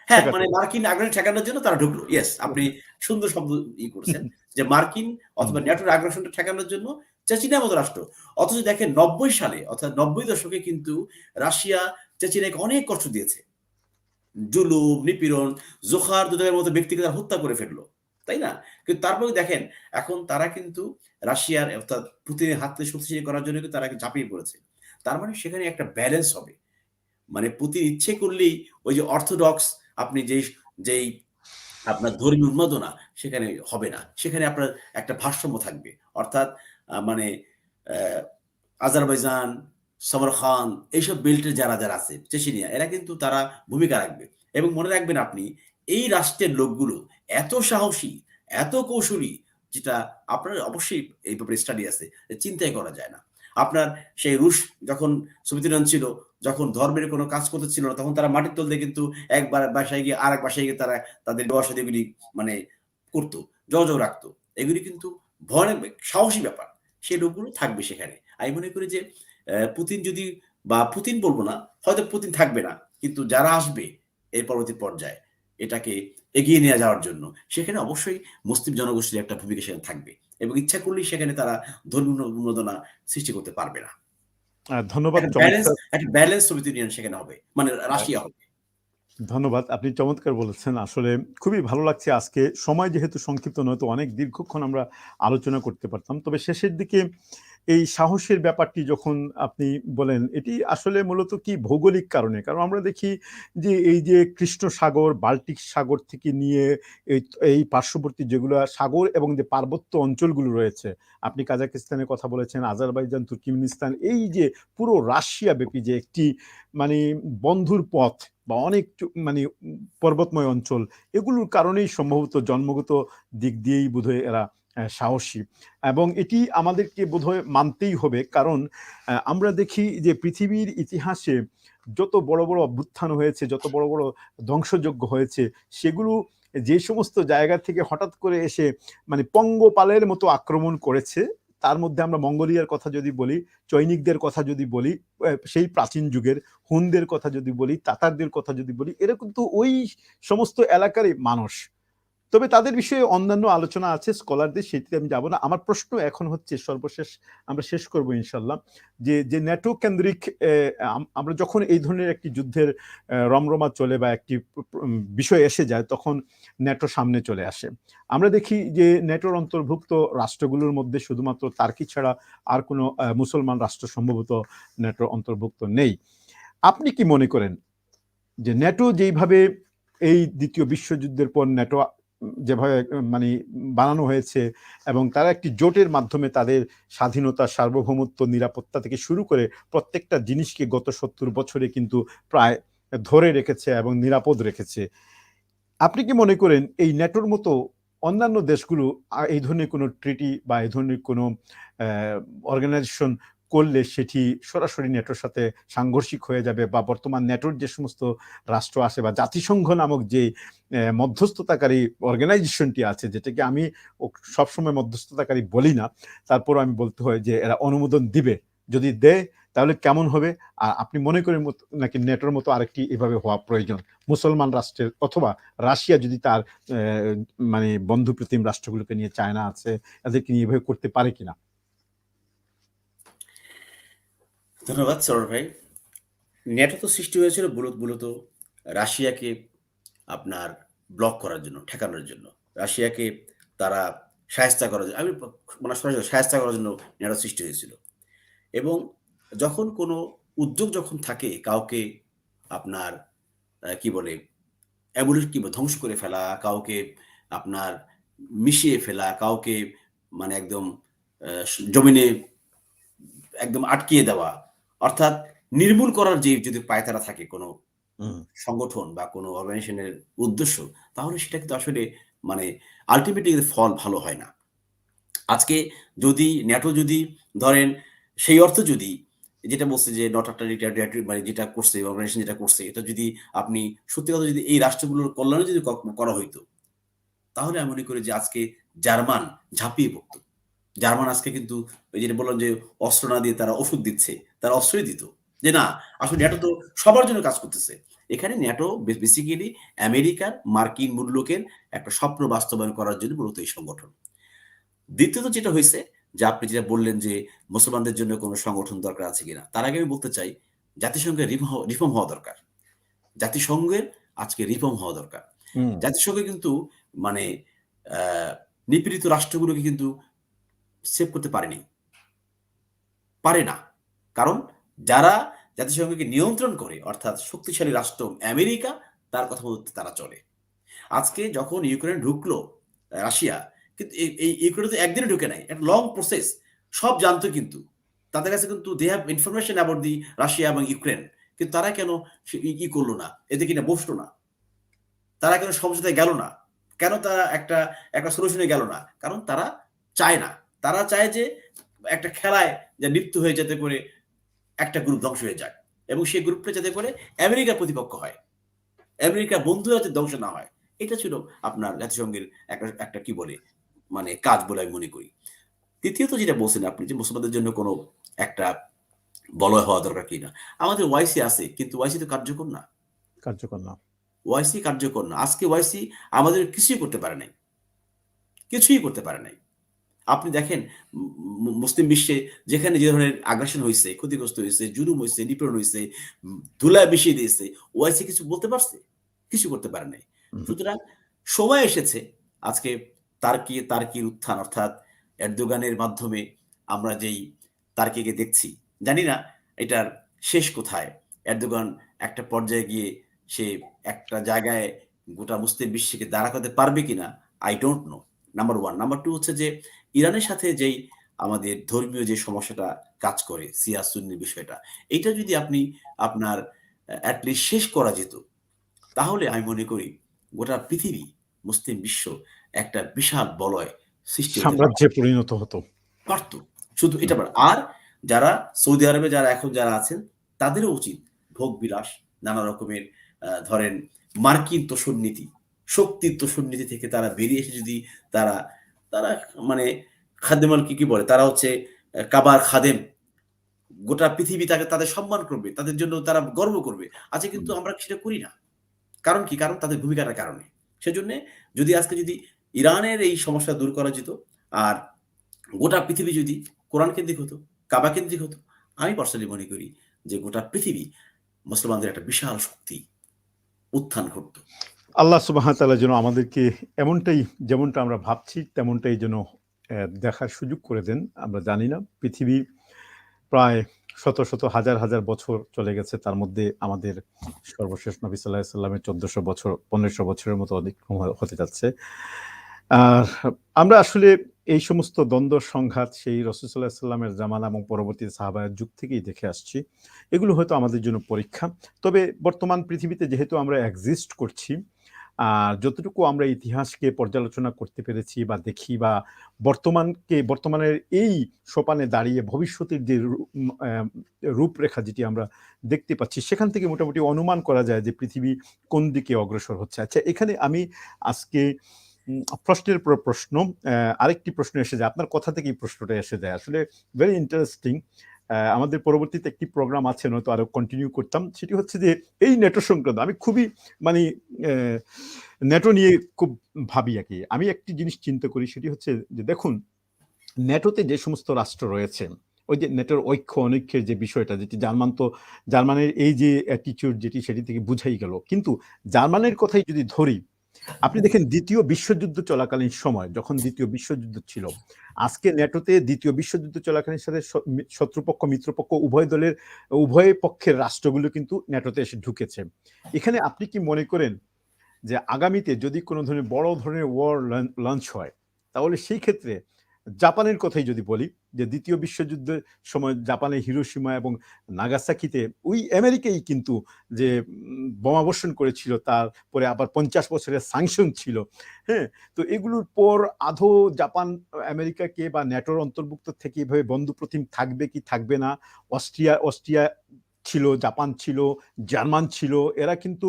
হ্যাঁ, ঠেকাতে। মানে মার্কিন আগ্রাসন ঠেকানোর জন্য তারা ঢুকলো। ইয়েস, আপনি সুন্দর শব্দ করেছেন। যে মার্কিন হুম, অথবা ন্যাটোর আগ্রাসনটা ঠেকানোর জন্য চেচেনিয়ার মতো রাষ্ট্র। অথচ দেখেন ৯০ সালে অর্থাৎ ৯০ দশকে কিন্তু রাশিয়া চেচেনিয়াকে অনেক কষ্ট দিয়েছে। জুলুম, নিপীড়ন, জোখার দুদকের মতো ব্যক্তিকে তারা হত্যা করে ফেলল। তাই না? কিন্তু তারপরেও দেখেন এখন তারা কিন্তু রাশিয়ার অর্থাৎ পুতিনের হাতকে শক্তিশালী করার জন্য কিন্তু তারা ঝাঁপিয়ে পড়েছে। তার মানে সেখানে একটা ব্যালেন্স হবে। মানে পুতিন ইচ্ছে করলেই ওই যে অর্থোডক্স আপনি যেই আপনার ধর্মীয় উন্মাদনা সেখানে হবে না। সেখানে আপনার একটা ভারসাম্য থাকবে। অর্থাৎ মানে অ্যা আজারবাইজান, সমরখান এইসব বেল্টের যারা আছে, চেচেনিয়া এরা কিন্তু তারা ভূমিকা রাখবে। এবং মনে রাখবেন আপনি এই রাষ্ট্রের লোকগুলো এত সাহসী, এত কৌশলী যেটা আপনার অবশ্যই এই ব্যাপারে স্টাডি আছে। চিন্তাই করা যায় না। আপনার সেই রুশ যখন সোভিয়েত ইউনিয়ন ছিল, যখন ধর্মের কোনো কাজ করতে ছিল না, তখন তারা মাটির তল দিয়ে কিন্তু একবার বাসায় গিয়ে আরেক বাসায় গিয়ে তারা তাদের বিবাহ-শাদীগুলি মানে করত, যোগাযোগ রাখত। এগুলি কিন্তু ভয়ানক সাহসী ব্যাপার। সেই লোকগুলো থাকবে সেখানে। আমি মনে করি যে পুতিন যদি বা পুতিন বলব না, হয়তো পুতিন থাকবে না। কিন্তু যারা আসবে এর পরবর্তী পর্যায়ে এটাকে এগিয়ে নিয়ে যাওয়ার জন্য, সেখানে অবশ্যই মুসলিম জনগোষ্ঠীর একটা ভূমিকা সেখানে থাকবে। এবং ইচ্ছা করলেই সেখানে তারা ধর্মীয় উন্মাদনা সৃষ্টি করতে পারবে না। ধন্যবাদ চমৎকার। একটা ব্যালেন্স সোভিয়েত ইউনিয়ন সেখানে হবে। মানে আ রাশিয়া হবে। ধন্যবাদ। আপনি চমৎকার বলেছেন। আসলে খুবই ভালো লাগছে আজকে। সময় যেহেতু সংক্ষিপ্ত নয়তো অনেক দীর্ঘক্ষণ আমরা আলোচনা করতে পারতাম। তবে শেষের দিকে এই সাহসের ব্যাপারটি যখন আপনি বলেন, এটি আসলে মূলত কি ভৌগোলিক কারণে। কারণ আমরা দেখি যে এই যে কৃষ্ণ সাগর, বাল্টিক সাগর থেকে নিয়ে এই এই পার্শ্ববর্তী যেগুলা সাগর এবং যে পার্বত্য অঞ্চলগুলো রয়েছে, আপনি কাজাকিস্তানের কথা বলেছেন, আজারবাইজান, তুর্কমেনিস্তান, এই যে পুরো রাশিয়া ব্যাপী যে একটি মানে বন্ধুর পথ বা অনেক মানে পর্বতময় অঞ্চল, এগুলোর কারণেই সম্ভবত জন্মগত দিক দিয়েই বোধহয় এরা সাহসী। এবং এটি আমাদেরকে বোধহয় মানতেই হবে, কারণ আমরা দেখি যে পৃথিবীর ইতিহাসে যত বড় বড় অভ্যুত্থান হয়েছে, যত বড় বড় ধ্বংসযজ্ঞ হয়েছে, সেগুলো যে সমস্ত জায়গা থেকে হঠাৎ করে এসে মানে পঙ্গপালের মতো আক্রমণ করেছে, তার মধ্যে আমরা মঙ্গোলিয়ার কথা যদি বলি, চৈনিকদের কথা যদি বলি, সেই প্রাচীন যুগের হুনদের কথা যদি বলি, তাতারদের কথা যদি বলি, এরা কিন্তু ওই সমস্ত এলাকারই মানুষ। তবে তাদের বিষয়ে অন্যান্য আলোচনা আছে স্কলারদের, সেটিতে আমি যাব না। আমার প্রশ্ন এখন হচ্ছে সর্বশেষ, আমরা শেষ করব ইনশাল্লাহ, যে ন্যাটো কেন্দ্রিক আমরা যখন এই ধরনের একটি যুদ্ধের রমরমা চলে বা একটি বিষয় এসে যায়, তখন ন্যাটো সামনে চলে আসে। আমরা দেখি যে ন্যাটোর অন্তর্ভুক্ত রাষ্ট্রগুলোর মধ্যে শুধুমাত্র তার্কি ছাড়া আর কোনো মুসলমান রাষ্ট্র সম্ভবত ন্যাটোর অন্তর্ভুক্ত নেই। আপনি কি মনে করেন যে ন্যাটো যেইভাবে এই দ্বিতীয় বিশ্বযুদ্ধের পর ন্যাটো যেভাবে মানে বানানো হয়েছে এবং তারা একটি জোটের মাধ্যমে তাদের স্বাধীনতা, সার্বভৌমত্ব, নিরাপত্তা থেকে শুরু করে প্রত্যেকটা জিনিসকে গত ৭০ বছরে কিন্তু প্রায় ধরে রেখেছে এবং নিরাপদ রেখেছে। আপনি কি মনে করেন এই ন্যাটোর মতো অন্যান্য দেশগুলো এই ধরনের কোনো ট্রিটি বা এই ধরনের কোনো অর্গানাইজেশন করলে সেটি সরাসরি ন্যাটোর সাথে সাংঘর্ষিক হয়ে যাবে, বা বর্তমান ন্যাটোর যে সমস্ত রাষ্ট্র আছে বা জাতিসংঘ নামক যে মধ্যস্থতাকারী অর্গানাইজেশনটি আছে, যেটাকে আমি সবসময় মধ্যস্থতাকারী বলি না, তারপর আমি বলতে হয় যে এরা অনুমোদন দিবে, যদি দেয় তাহলে কেমন হবে? আর আপনি মনে করেন নাকি ন্যাটোর মতো আরেকটি এভাবে হওয়া প্রয়োজন মুসলমান রাষ্ট্রের, অথবা রাশিয়া যদি তার মানে বন্ধুপ্রতিম রাষ্ট্রগুলোকে নিয়ে, চায়না আছে, এদেরকে নিয়ে এভাবে করতে পারে কিনা? ধন্যবাদ সৌরভ ভাই। ন্যাটো তো সৃষ্টি হয়েছিল মূলত রাশিয়াকে আপনার ব্লক করার জন্য, ঠেকানোর জন্য। রাশিয়াকে তারা শায়েস্তা করার জন্য, আমি মানে সরাসরি শায়েস্তা করার জন্য ন্যাটো সৃষ্টি হয়েছিল। এবং যখন কোনো উদ্যোগ যখন থাকে কাউকে আপনার কি বলে কি বলে ধ্বংস করে ফেলা, কাউকে আপনার মিশিয়ে ফেলা, কাউকে মানে একদম জমিনে একদম আটকিয়ে দেওয়া। অর্থাৎ নির্মূল করার যে যদি পায়তারা থাকে কোনো হুম, সংগঠন বা কোনো অর্গানাইজেশনের উদ্দেশ্য, তাহলে সেটা কিন্তু আসলে মানে আল্টিমেটলি ফল ভালো হয় না। আজকে যদি ন্যাটো যদি ধরেন সেই অর্থে যদি যেটা বলছে যে নট আফটার মানে যেটা করছে অর্গানাইজেশন যেটা করছে এটা যদি আপনি সত্যি কথা যদি এই রাষ্ট্রগুলোর কল্যাণে যদি করা হইতো, তাহলে আমি মনে করি যে আজকে জার্মান ঝাঁপিয়ে পড়ত। জার্মান আজকে কিন্তু ওই যেটা বললাম যে অস্ত্র না দিয়ে তারা ওষুধ দিচ্ছে, তারা অস্ত্রই দিত। যে না, আসলে ন্যাটো তো সবার জন্য কাজ করতেছে। এখানে ন্যাটো বেসিক্যালি আমেরিকার মার্কিন মূল্যকের একটা স্বপ্ন বাস্তবায়ন করার জন্য মূলত এই সংগঠন। দ্বিতীয়ত যেটা হইছে যে আপনি যেটা বললেন যে মুসলমানদের জন্য কোনো সংগঠন দরকার আছে কিনা? তার আগে আমি বলতে চাই জাতিসংঘের রিফর্ম হওয়া দরকার। জাতিসংঘের আজকে রিফর্ম হওয়া দরকার। হুম। জাতিসংঘ কিন্তু মানে আ নিপীড়িত রাষ্ট্রগুলোকে কিন্তু সেভ করতে পারেনি। পারে না। কারণ যারা জাতিসংঘকে নিয়ন্ত্রণ করে অর্থাৎ শক্তিশালী রাষ্ট্র আমেরিকা, তার কথা মতো তারা চলে। আজকে যখন ইউক্রেন ঢুকলো রাশিয়া, কিন্তু এই ইউক্রেনে তো একদিনে ঢুকে নাই। একটা লং প্রসেস। সব জানতো কিন্তু। তাদের কাছে কিন্তু they have information about the Russia এবং ইউক্রেন। কিন্তু তারা কেন করল না? এতে কিনা বসলো না? তারা কেন সমঝোতায় গেল না? কেন তারা একটা সলিউশন এ গেল না? কারণ তারা চায় না। তারা চায় যে একটা খেলায় যে লিপ্ত হয়ে যাতে করে একটা গ্রুপ ধ্বংস হয়ে যায়। এবং সেই গ্রুপটা যাতে করে আমেরিকার প্রতিপক্ষ হয়। আমেরিকার বন্ধুরা যাতে ধ্বংস না হয়। এটা ছিল আপনার জাতিসংঘের একটা কি বলে মানে কাজ বলে আমি মনে করি। তৃতীয়ত যেটা বলছেন আপনি যে মুসলমানদের জন্য কোনো একটা বলয় হওয়া দরকার কিনা? আমাদের ওআইসি আছে কিন্তু ওআইসি তো কার্যকর না। কার্যকর না। ওআইসি কার্যকর না। আজকে ওআইসি আমাদের কিছুই করতে পারে নাই। কিছুই করতে পারে নাই। আপনি দেখেন মুসলিম বিশ্বে যেখানে যে ধরনের আগ্রাসন হইছে, ক্ষতিগ্রস্ত হইছে, জুলুম হইছে, নিপীড়ন হইছে, ধুলায় মিশিয়ে দিয়েছে, ওআইসি কিছু বলতে পারছে? কিছু করতে পারে নাই। উহু। সুতরাং সময় এসেছে আজকে তার্কির উত্থান অর্থাৎ এরদোগানের মাধ্যমে আমরা যেই তার্কিকে দেখছি, জানি না এটার শেষ কোথায়? এরদোগান একটা পর্যায়ে গিয়ে সে একটা জায়গায় গোটা মুসলিম বিশ্বকে দাঁড় করাতে পারবে কিনা? I don't know. Number 1 number 2 হচ্ছে যে ইরানের সাথে যেই আমাদের ধর্মীয় যে সমস্যাটা কাজ করে সিয়া-সুন্নি বিষয়টা, এইটা যদি আপনি আপনার এট লিস্ট শেষ করা যেত, তাহলে আমি মনে করি গোটা পৃথিবী, মুসলিম বিশ্ব একটা বিশাল বলয় সৃষ্টি হতে পারত। সাম্রাজ্যে পরিণত হতো। পারত। শুধু হুম, এটা আর যারা সৌদি আরবে যারা আছেন, তাদেরও উচিত ভোগবিলাস, নানা রকমের ধরেন মার্কিন তোষণনীতি, শক্তির তোষণনীতি থেকে তারা বেরিয়ে এসে যদি তারা তারা মানে খাদেমাল কি বলে? তারা হচ্ছে কাবার খাদেম। গোটা পৃথিবী তাদের সম্মান করবে। তাদের জন্য তারা গর্ব করবে। আজকে হুম। কিন্তু আমরা সেটা করি না। কারণ কি? কারণ তাদের ভূমিকাটার কারণে। সেজন্যে যদি আজকে যদি ইরানের এই সমস্যা দূর করা যেত, আর গোটা পৃথিবী যদি কোরআন কেন্দ্রিক হতো, কাবা কেন্দ্রিক হতো, আমি পার্সোনালি মনে করি যে গোটা পৃথিবী মুসলমানদের একটা বিশাল শক্তি উত্থান ঘটতো। আল্লাহ সুবহানাহু ওয়া তাআলা যেন আমাদেরকে এমনটাই যেমনটা আমরা ভাবছি তেমনটাই যেন দেখার সুযোগ করে দেন। আমরা জানি না পৃথিবী প্রায় শত, শত হাজার, হাজার বছর চলে গেছে। তার মধ্যে আমাদের সর্বশেষ নবী সাল্লাল্লাহু আলাইহি ওয়াসাল্লামের ১৪০০ বছর ১৫০০ বছরের মতো অতিক্রম হতে যাচ্ছে। আর আমরা আসলে এই সমস্ত দ্বন্দ্ব সংঘাত সেই রাসূল সাল্লাল্লাহু আলাইহি ওয়াসাল্লামের জামানা এবং পরবর্তী সাহাবাদের যুগ থেকেই দেখে আসছি। এগুলো হয়তো আমাদের জন্য পরীক্ষা। তবে বর্তমান পৃথিবীতে যেহেতু আমরা এক্সিস্ট করছি, যতটুকু আমরা ইতিহাসকে পর্যালোচনা করতে পেরেছি বা দেখি বা বর্তমানের এই সোপানে দাঁড়িয়ে ভবিষ্যতের যে রূপরেখা যেটি আমরা দেখতে পাচ্ছি, সেখান থেকে মোটামুটি অনুমান করা যায় যে পৃথিবী কোন দিকে অগ্রসর হচ্ছে। আচ্ছা, এখানে আমি আজকে প্রশ্নের পর প্রশ্ন, আরেকটি প্রশ্ন এসে যায়। আপনার কথা থেকেই প্রশ্নটা এসে যায়। আসলে ভেরি ইন্টারেস্টিং। আমাদের পরবর্তীতে একটি প্রোগ্রাম আছে, নয়তো আরো কন্টিনিউ করতাম। সেটি হচ্ছে যে এই নেটো সংক্রান্ত আমি খুবই মানে নেটো নিয়ে খুব ভাবি আরকি। আমি একটি জিনিস চিন্তা করি, সেটি হচ্ছে যে দেখুন, নেটোতে যে সমস্ত রাষ্ট্র রয়েছে, ওই যে নেটোর ঐক্য অনৈক্যের যে বিষয়টা, যেটি জার্মানির এই যে অ্যাটিটিউড যেটি সেটি থেকে বুঝাই গেল। কিন্তু জার্মানির কথাই যদি ধরি, আপনি দেখেন দ্বিতীয় বিশ্বযুদ্ধ চলাকালীন সময়, যখন দ্বিতীয় বিশ্বযুদ্ধ ছিল, আজকে ন্যাটোতে দ্বিতীয় বিশ্বযুদ্ধ চলাকালীন সাথে শত্রুপক্ষ মিত্রপক্ষ উভয় পক্ষের রাষ্ট্রগুলো কিন্তু ন্যাটোতে এসে ঢুকেছে। এখানে আপনি কি মনে করেন যে আগামীতে যদি কোনো ধরনের বড় ধরনের ওয়ার লঞ্চ হয়, তাহলে সেই ক্ষেত্রে জাপানের কথাই যদি বলি, যে দ্বিতীয় বিশ্বযুদ্ধের সময় জাপানের হিরোশিমা এবং নাগাসাকিতে ওই আমেরিকাই কিন্তু যে বোমাবর্ষণ করেছিল, তারপরে আবার 50 বছরের স্যাংশন ছিল, হ্যাঁ? তো এগুলোর পর আদৌ জাপান আমেরিকাকে বা ন্যাটোর অন্তর্ভুক্ত থেকে এভাবে বন্ধু প্রতিম থাকবে কি থাকবে না? অস্ট্রিয়া ছিল, জাপান ছিল, জার্মান ছিল, এরা কিন্তু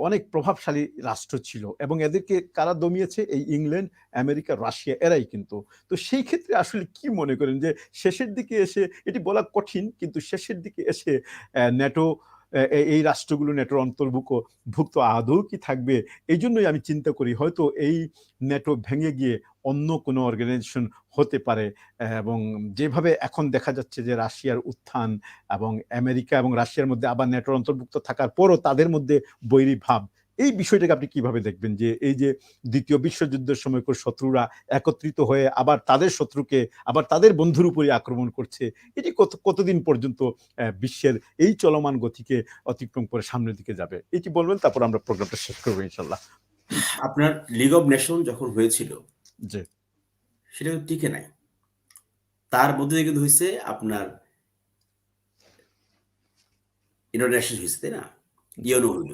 অনেক প্রভাবশালী রাষ্ট্র ছিল এবং এদেরকে কারা দমিয়েছে? এই ইংল্যান্ড, আমেরিকা, রাশিয়া, এরাই কিন্তু। তো সেই ক্ষেত্রে আসলে কি মনে করেন যে শেষের দিকে এসে, এটি বলা কঠিন, কিন্তু শেষের দিকে এসে ন্যাটো, এই রাষ্ট্রগুলো ন্যাটোর ভুক্ত আদৌ কি থাকবে? এই জন্যই আমি চিন্তা করি হয়তো এই ন্যাটো ভেঙে গিয়ে অন্য কোনো অর্গানাইজেশন হতে পারে। এবং যেভাবে এখন দেখা যাচ্ছে যে রাশিয়ার উত্থান এবং আমেরিকা এবং রাশিয়ার মধ্যে আবার ন্যাটোর অন্তর্ভুক্ত থাকার পরও তাদের মধ্যে বৈরী ভাব, এই বিষয়টাকে আপনি কিভাবে দেখবেন? যে এই যে দ্বিতীয় বিশ্বযুদ্ধের সময়কার শত্রুরা একত্রিত হয়ে আবার তাদের শত্রুকে আবার তাদের বন্ধুর উপরে আক্রমণ করছে, এটি কতদিন পর্যন্ত বিশ্বের এই চলমান গতিকে অতিক্রম করে সামনের দিকে যাবে? এটি বলবেন, তারপর আমরা প্রোগ্রামটা শেষ করবো ইনশাল্লাহ। আপনার লিগ অব নেশন যখন হয়েছিল, জি, সেটা কিন্তু টিকে নাই। তার মধ্যে দিয়ে কিন্তু হয়েছে আপনার ইন্টারন্যাশনাল হয়েছে, তাই না? জি, ইউএনও হইল।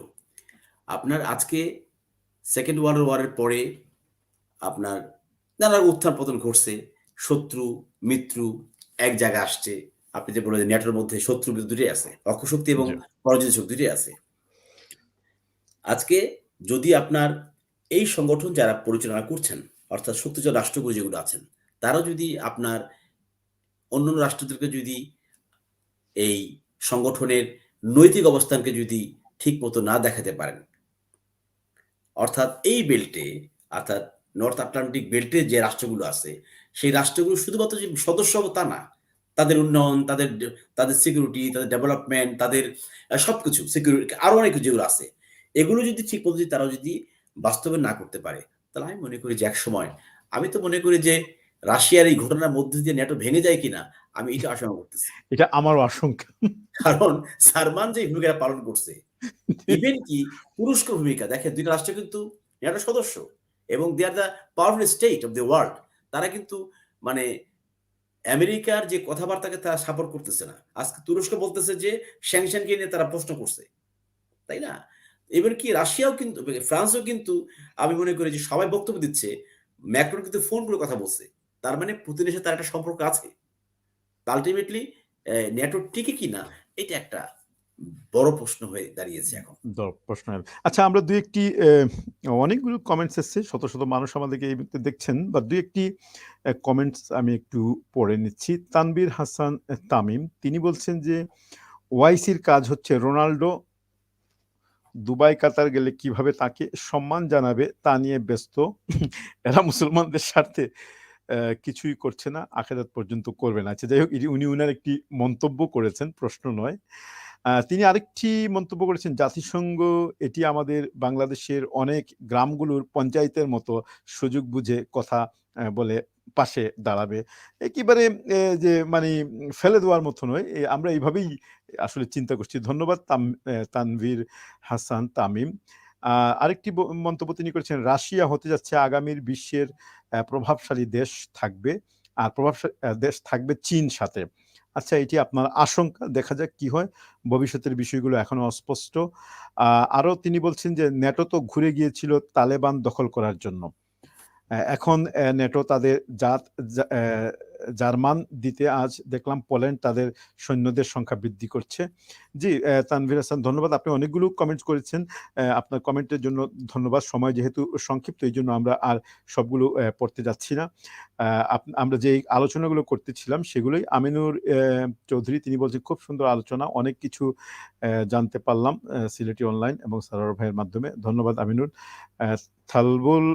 আপনার আজকে সেকেন্ড ওয়ার্ল্ড ওয়ারের পরে আপনার নানা উত্থান পতন ঘটছে। শত্রু মিত্র এক জায়গায় আসছে। আপনি যে বললেন ন্যাটোর মধ্যে শত্রু মিত্র দুটোই আছে, অক্ষশক্তি এবং জি, পরাজিত শক্তি দুটোই আছে। আজকে যদি আপনার এই সংগঠন যারা পরিচালনা করছেন, অর্থাৎ শক্তিশালী রাষ্ট্রগুলো যেগুলো আছেন, তারা যদি আপনার অন্যান্য রাষ্ট্রদেরকে যদি এই সংগঠনের নৈতিক অবস্থানকে যদি ঠিকমতো না দেখাতে পারেন, অর্থাৎ এই বেল্টে, অর্থাৎ নর্থ আটলান্টিক বেল্টে যে রাষ্ট্রগুলো আছে, সেই রাষ্ট্রগুলো শুধুমাত্র যে সদস্য হবো তা না। তাদের উন্নয়ন, তাদের সিকিউরিটি, তাদের ডেভেলপমেন্ট, তাদের সবকিছু সিকিউরিটি আরো অনেক যেগুলো আছে, এগুলো যদি ঠিকমতো যদি তারা যদি বাস্তবায়ন না করতে পারে, তাহলে আমি মনে করি যে একসময়, আমি তো মনে করি যে রাশিয়ার এই ঘটনার মধ্যে দিয়ে ন্যাটো ভেঙে যায় কিনা, আমি এটা আশঙ্কা করতেছি। এটা আমারও আশঙ্কা। কারণ সালমান যে ভূমিকাটা পালন করছে, ইভেন কি তুরস্কর ভূমিকা দেখেন, ২ টা রাষ্ট্র কিন্তু ন্যাটো সদস্য এবং they are the powerful state of the world. তারা কিন্তু মানে আমেরিকার যে কথাবার্তাকে তারা সাপোর্ট করতেছে না। আজকে তুরস্ক বলতেছে যে স্যাংশনকে নিয়ে তারা প্রশ্ন করছে। তাই না? এবার কি রাশিয়াও কিন্তু, ফ্রান্সও কিন্তু, আমি মনে করি যে সবাই বক্তব্য দিচ্ছে। ম্যাক্রন কিন্তু ফোন করে কথা বলছে। তার মানে পুতিনের সাথে তার একটা সম্পর্ক আছে। আল্টিমেটলি ন্যাটো টিকে কিনা, এটা একটা বড় প্রশ্ন হয়ে দাঁড়িয়েছে এখন। প্রশ্ন। আচ্ছা, আমরা দুই একটি অনেকগুলো কমেন্টস এসছে, শত শত মানুষ আমাদেরকে এই মুহূর্তে দেখছেন, বা দুই একটি কমেন্টস আমি একটু পড়ে নিচ্ছি। তানবীর হাসান তামিম, তিনি বলছেন যে ওয়াইসির কাজ হচ্ছে রোনাল্ডো দুবাই কাতার গেলে কিভাবে তাকে সম্মান জানাবে তা নিয়ে ব্যস্ত। এরা মুসলমানদের স্বার্থে কিছুই করছে না, আখেরাত পর্যন্ত করবে না। আচ্ছা, যাই হোক, উনি উনার একটি মন্তব্য করেছেন, প্রশ্ন নয়। তিনি আরেকটি মন্তব্য করেছেন, জাতিসংঘ এটি আমাদের বাংলাদেশের অনেক গ্রামগুলোর পঞ্চায়েতের মতো সুযোগ বুঝে কথা বলে পাশে দাঁড়াবে। একেবারে যে মানে ফেলে দেওয়ার মতো নয়। আমরা এইভাবেই আসলে চিন্তা করছি। ধন্যবাদ তানভীর হাসান তামিম। আরেকটি মন্তব্য তিনি করেছেন, রাশিয়া হতে যাচ্ছে আগামীর বিশ্বের প্রভাবশালী দেশ থাকবে, আর প্রভাবশালী দেশ থাকবে চীন সাথে। আচ্ছা, এটি আপনার আশঙ্কা, দেখা যাক কি হয়। ভবিষ্যতের বিষয়গুলো এখনো অস্পষ্ট। আরো তিনি বলছেন যে ন্যাটো তো ঘুরে গিয়েছিল তালেবান দখল করার জন্য। এখন ন্যাটো তাদের জার্মান দিতে, আজ দেখলাম পোল্যান্ড তাদের সৈন্যদের সংখ্যা বৃদ্ধি করছে। জি, তানভীর হাসান, ধন্যবাদ। আপনি অনেকগুলো কমেন্টস করেছেন। আপনার কমেন্টের জন্য ধন্যবাদ। সময় যেহেতু সংক্ষিপ্ত, এই জন্য আমরা আর সবগুলো পড়তে যাচ্ছি না। আমরা যে আলোচনাগুলো করতেছিলাম সেগুলোই। আমিনুর চৌধুরী, তিনি বলছেন খুব সুন্দর আলোচনা, অনেক কিছু জানতে পারলাম সিলেটি অনলাইন এবং সারোয়ার ভাইয়ের মাধ্যমে। ধন্যবাদ আমিনুর। থালবুল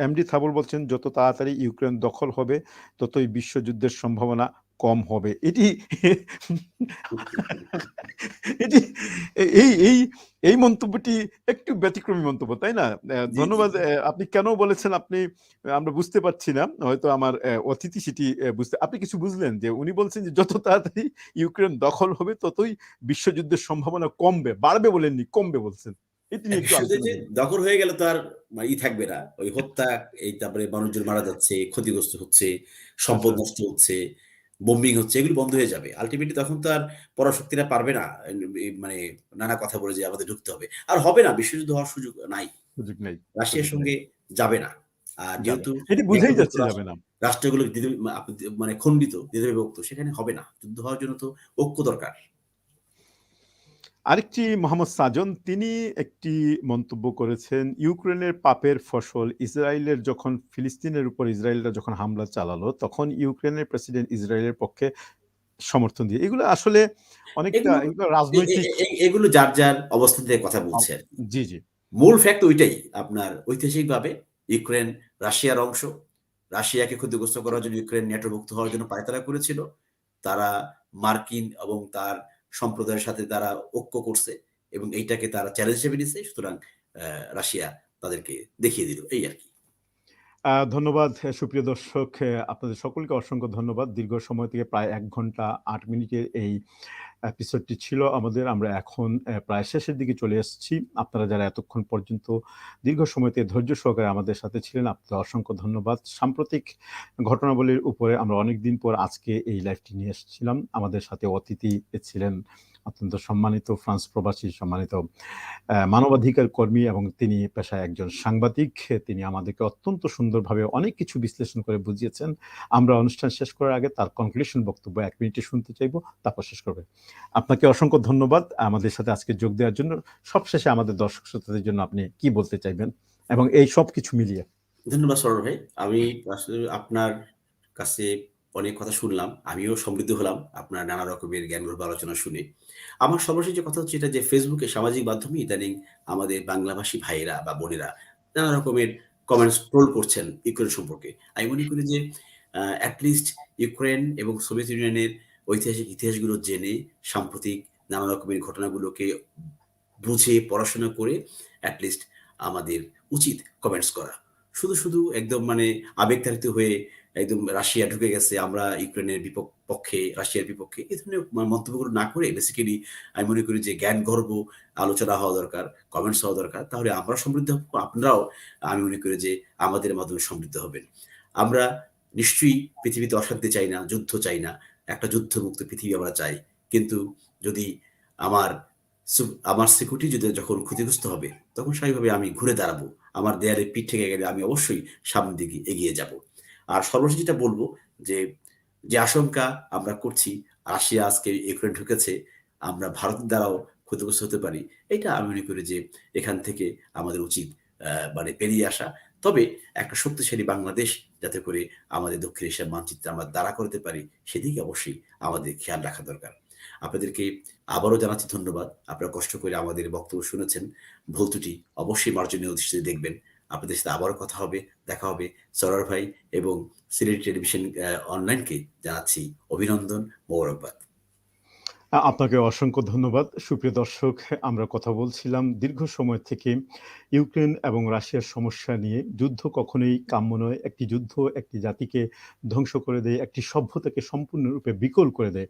এমডি থাবুল বলছেন, যত তাড়াতাড়ি ইউক্রেন দখল হবে ততই বিশ্বযুদ্ধের সম্ভাবনা কম হবে। এটি এটি এই এই এই মন্তব্যটি একটু ব্যতিক্রমী মন্তব্য, তাই না? জি, জি, ধন্যবাদ। জি। আপনি কেন বলেছেন আমরা বুঝতে পারছি না। হয়তো আমার অতিথি সেটি বুঝতে আপনি কিছু বুঝলেন যে উনি বলছেন যে যত তাড়াতাড়ি ইউক্রেন দখল হবে ততই বিশ্বযুদ্ধের সম্ভাবনা কমবে। বাড়বে বলেননি, কমবে বলছেন। এটি নিয়ে একটু বিশ্বযুদ্ধে আলোচনা যে করুন। দখল হয়ে গেলে তো আর থাকবে না। ওই হত্যা, তারপরে মানুষজন মারা যাচ্ছে, ক্ষতিগ্রস্ত হচ্ছে, সম্পদ আচ্ছা, নষ্ট হচ্ছে, বোম্বিং হচ্ছে, এগুলো বন্ধ হয়ে যাবে। আল্টিমেটলি তখন তো আর পরাশক্তিরা পারবে না। মানে নানা কথা বলে যে আমাদের ঢুকতে হবে। আর হবে না, বিশ্বযুদ্ধ হওয়ার সুযোগ নাই। সুযোগ নেই, রাশিয়ার সুযোগ নেই। সঙ্গে যাবে না। আর যাবে। যেহেতু এটি বুঝেই ন্যাটোভুক্ত যাচ্ছে যাবে না। রাষ্ট্রগুলো খণ্ডিত, দ্বিধা বিভক্ত, সেখানে হবে না। যুদ্ধ হওয়ার জন্য তো ঐক্য দরকার। আরেকটি মোহাম্মদ সাজন তিনি একটি মন্তব্য করেছেন, ইউক্রেনের পাপের ফসল ইসরায়েলের যখন ফিলিস্তিনের উপর ইসরায়েলরা যখন হামলা চালালো তখন ইউক্রেনের প্রেসিডেন্ট ইসরায়েলের পক্ষে সমর্থন দিয়ে। এগুলো আসলে অনেকটা এগুলো এগুলো এ এ রাজনৈতিক এ এগুলো যার, যার অবস্থান থেকে কথা আম বলছে আরকি। জি, জি। মূল ফ্যাক্ট ওইটাই। আপনার ঐতিহাসিকভাবে ইউক্রেন রাশিয়ার অংশ। রাশিয়াকে ক্ষতিগ্রস্ত করার জন্য ইউক্রেন ন্যাটোভুক্ত হওয়ার জন্য পায়তারা করেছিল। তারা মার্কিন এবং তার সম্প্রদায়ের সাথে তারা ঐক্য করছে এবং এইটাকে তারা চ্যালেঞ্জ হিসেবে নিছে। সুতরাং রাশিয়া তাদেরকে দেখিয়ে দিল। এই আরকি। ধন্যবাদ সুপ্রিয় দর্শক। আপনাদের সকলকে অসংখ্য ধন্যবাদ। দীর্ঘ সময় থেকে প্রায় ১ ঘন্টা ৮ মিনিটের এই এপিসোডটি ছিল আমাদের। আমরা এখন প্রায় শেষের দিকে চলে এসেছি। আপনারা যারা এতক্ষণ পর্যন্ত দীর্ঘ সময় থেকে ধৈর্য সহকারে আমাদের সাথে ছিলেন, আপনাদের অসংখ্য ধন্যবাদ। সাম্প্রতিক ঘটনাবলীর উপরে আমরা অনেকদিন পর আজকে এই লাইভটি নিয়ে এসেছিলাম। আমাদের সাথে অতিথি ছিলেন অত্যন্ত সম্মানিত ফ্রান্স প্রবাসী সম্মানিত মানবাধিকার কর্মী এবং তিনি পেশায় একজন সাংবাদিক। তিনি আমাদেরকে অত্যন্ত সুন্দরভাবে অনেক কিছু বিশ্লেষণ করে বুঝিয়েছেন। আমরা অনুষ্ঠান শেষ করার আগে তার কনক্লুশন বক্তব্য ১ মিনিটে শুনতে চাইবো, তারপর শেষ করবেন। আপনাকে অসংখ্য ধন্যবাদ আমাদের সাথে আজকে যোগ দেওয়ার জন্য। সবশেষে আমাদের দর্শক শ্রোতাদের জন্য আপনি কি বলতে চাইবেন? এবং এই সবকিছু মিলিয়ে? ধন্যবাদ সরোয়ার ভাই। আমি আসলে আপনার কাছে অনেক কথা শুনলাম। আমিও সমৃদ্ধ হলাম আপনার নানা রকমের জ্ঞানগর্ভ আলোচনা শুনে। আমার সর্বশেষ যে কথা হচ্ছে এটা যে Facebook এ সামাজিক মাধ্যমে ইদানিং আমাদের বাংলাভাষী ভাইয়েরা বা বোনেরা নানা রকমের কমেন্টস ট্রোল করছেন ইউক্রেন সম্পর্কে। আমি মনে করি যে এট লিস্ট ইউক্রেন এবং সোভিয়েত ইউনিয়নের ঐতিহাসিক ইতিহাসগুলো জেনে সাম্প্রতিক নানা রকমের ঘটনাগুলোকে বুঝে পড়াশোনা করে এট লিস্ট আমাদের উচিত কমেন্টস করা। শুধু একদম আবেগতাড়িত হয়ে একদম রাশিয়া ঢুকে গেছে, আমরা ইউক্রেনের পক্ষে, রাশিয়ার বিপক্ষে এ ধরনের মন্তব্যগুলো না করে বেসিক্যালি আমি মনে করি যে জ্ঞানগর্ভ আলোচনা হওয়া দরকার, কমেন্টস হওয়া দরকার। তাহলে আমরাও সমৃদ্ধ হব, আপনারাও আমি মনে করি যে আমাদের মাধ্যমে সমৃদ্ধ হবেন। আমরা নিশ্চয়ই পৃথিবীতে অশান্তি চাই না, যুদ্ধ চাই না। একটা যুদ্ধমুক্ত পৃথিবী আমরা চাই। কিন্তু যদি আমার সু আমার সিকিউরিটি যদি যখন ক্ষতিগ্রস্ত হবে, তখন স্বাভাবিকভাবে আমি ঘুরে দাঁড়াবো। আমার দেয়ালে পিঠ থেকে গেলে আমি অবশ্যই সামনের দিকে এগিয়ে যাবো। আর সর্বশেষ যেটা বলব যে, যে আশঙ্কা আমরা করছি, রাশিয়া আজকে ইউক্রেন ঢুকেছে, আমরা ভারতের দ্বারাও ক্ষতিগ্রস্ত হতে পারি। এটা আমি মনে করি যে এখান থেকে আমাদের উচিত পেরিয়ে আসা। তবে একটা শক্তিশালী বাংলাদেশ যাতে করে আমাদের দক্ষিণ এশিয়ার মানচিত্রে আমরা দাঁড়া করাতে পারি, সেদিকে অবশ্যই আমাদের খেয়াল রাখা দরকার। আপনাদেরকে আবারও জানাচ্ছি ধন্যবাদ। আপনারা কষ্ট করে আমাদের বক্তব্য শুনেছেন। ভুল ত্রুটি অবশ্যই মার্জনীয় দৃষ্টিতে দেখবেন। আপনাদের সাথে আবারও কথা হবে, দেখা হবে। সরোয়ার ভাই এবং সিলেট টেলিভিশন অনলাইনকে জানাচ্ছি অভিনন্দন, মোবারকবাদ। আপনাকে অসংখ্য ধন্যবাদ। সুপ্রিয় দর্শক, আমরা কথা বলছিলাম দীর্ঘ সময় থেকে ইউক্রেন এবং রাশিয়ার সমস্যা নিয়ে। যুদ্ধ কখনোই কাম্য নয়। একটি যুদ্ধ একটি জাতিকে ধ্বংস করে দেয়, একটি সভ্যতাকে সম্পূর্ণরূপে বিকল করে দেয়।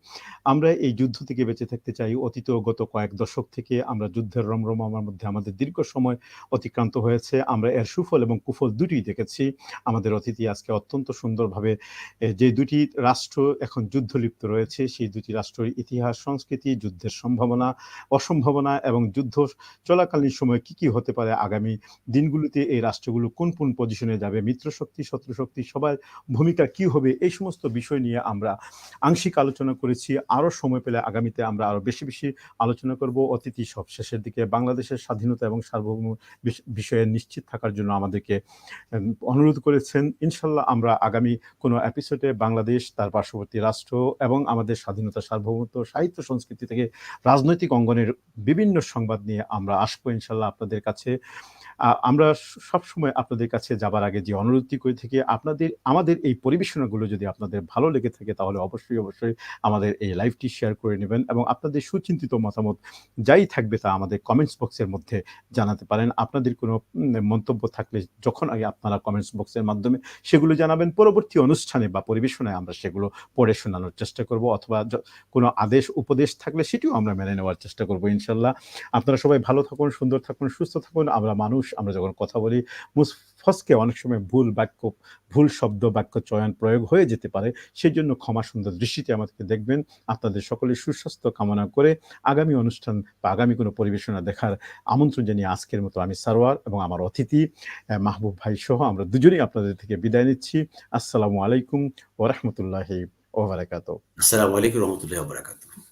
আমরা এই যুদ্ধ থেকে বেঁচে থাকতে চাই। অতীতেও গত কয়েক দশক থেকে আমরা যুদ্ধের রমরমার মধ্যে আমাদের দীর্ঘ সময় অতিক্রান্ত হয়েছে। আমরা এর সুফল এবং কুফল দুটিই দেখেছি। আমাদের অতিথি আজকে অত্যন্ত সুন্দরভাবে যে ২ টি রাষ্ট্র এখন যুদ্ধলিপ্ত রয়েছে, সেই ২ টি রাষ্ট্রের ইতিহাস, সংস্কৃতি, যুদ্ধের সম্ভাবনা, অসম্ভাবনা এবং যুদ্ধ চলাকালীন সময়ে কি হতে পারে আগামী দিনগুলোতে এই রাষ্ট্রগুলো কোন পজিশনে যাবে, মিত্রশক্তি, শত্রুশক্তি সবার ভূমিকা কি হবে, এই সমস্ত বিষয় নিয়ে আমরা আংশিক আলোচনা করেছি। আরো সময় পেলে আগামীতে আমরা আরো বেশি আলোচনা করব। অতিথি সব শেষের দিকে বাংলাদেশের স্বাধীনতা এবং সার্বভৌম বিষয়ে নিশ্চিত থাকার জন্য আমাদেরকে অনুরোধ করেছেন। ইনশাআল্লাহ আমরা আগামী কোনো এপিসোডে বাংলাদেশ, তার পার্শ্ববর্তী রাষ্ট্র এবং আমাদের স্বাধীনতা, সার্বভৌমত্ব, সাহিত্য, সংস্কৃতি থেকে রাজনৈতিক অঙ্গনের বিভিন্ন সংবাদ নিয়ে আমরা আসবো ইনশাআল্লাহ আপনাদের কাছে। আমরা সবসময় আপনাদের কাছে যাবার আগে যে অনুরোধটি করে থাকি, আমাদের এই পরিবেশনাগুলো যদি আপনাদের ভালো লেগে থাকে তাহলে অবশ্যই আমাদের এই লাইভটি শেয়ার করে নেবেন এবং আপনাদের সুচিন্তিত মতামত যাই থাকবে তা আমাদের কমেন্টস বক্সের মধ্যে জানাতে পারেন। আপনাদের কোনো মন্তব্য থাকলে যখন আগে আপনারা কমেন্টস বক্সের মাধ্যমে সেগুলো জানাবেন। পরবর্তী অনুষ্ঠানে বা পরিবেশনায় আমরা সেগুলো পড়ে শোনানোর চেষ্টা করব, অথবা কোনো আদেশ উপদেশ থাকলে সেটিও আমরা মেনে নেওয়ার চেষ্টা করব ইনশাআল্লাহ। আপনারা সবাই ভালো থাকুন, সুন্দর থাকুন, সুস্থ থাকুন। আমরা মানুষ, আমরা যখন কথা বলি ফসকে অনেক সময় ভুল শব্দ বাক্য চয়ন প্রয়োগ হয়ে যেতে পারে। সেজন্য ক্ষমা সুন্দর দৃষ্টিতে আমাদেরকে দেখবেন। আপনাদের সকলের সুস্বাস্থ্য কামনা করে আগামী অনুষ্ঠান বা আগামী কোনো পরিবেশনা দেখার আমন্ত্রণ জানিয়ে আজকের মতো আমি সারোয়ার এবং আমার অতিথি মাহবুব ভাই সহ আমরা দুজনেই আপনাদের থেকে বিদায় নিচ্ছি। আসসালামু আলাইকুম ওয়া রাহমাতুল্লাহি ওয়া বারাকাতুহু। আসসালামু আলাইকুম ওয়া রাহমাতুল্লাহি ওয়া বারাকাতুহু।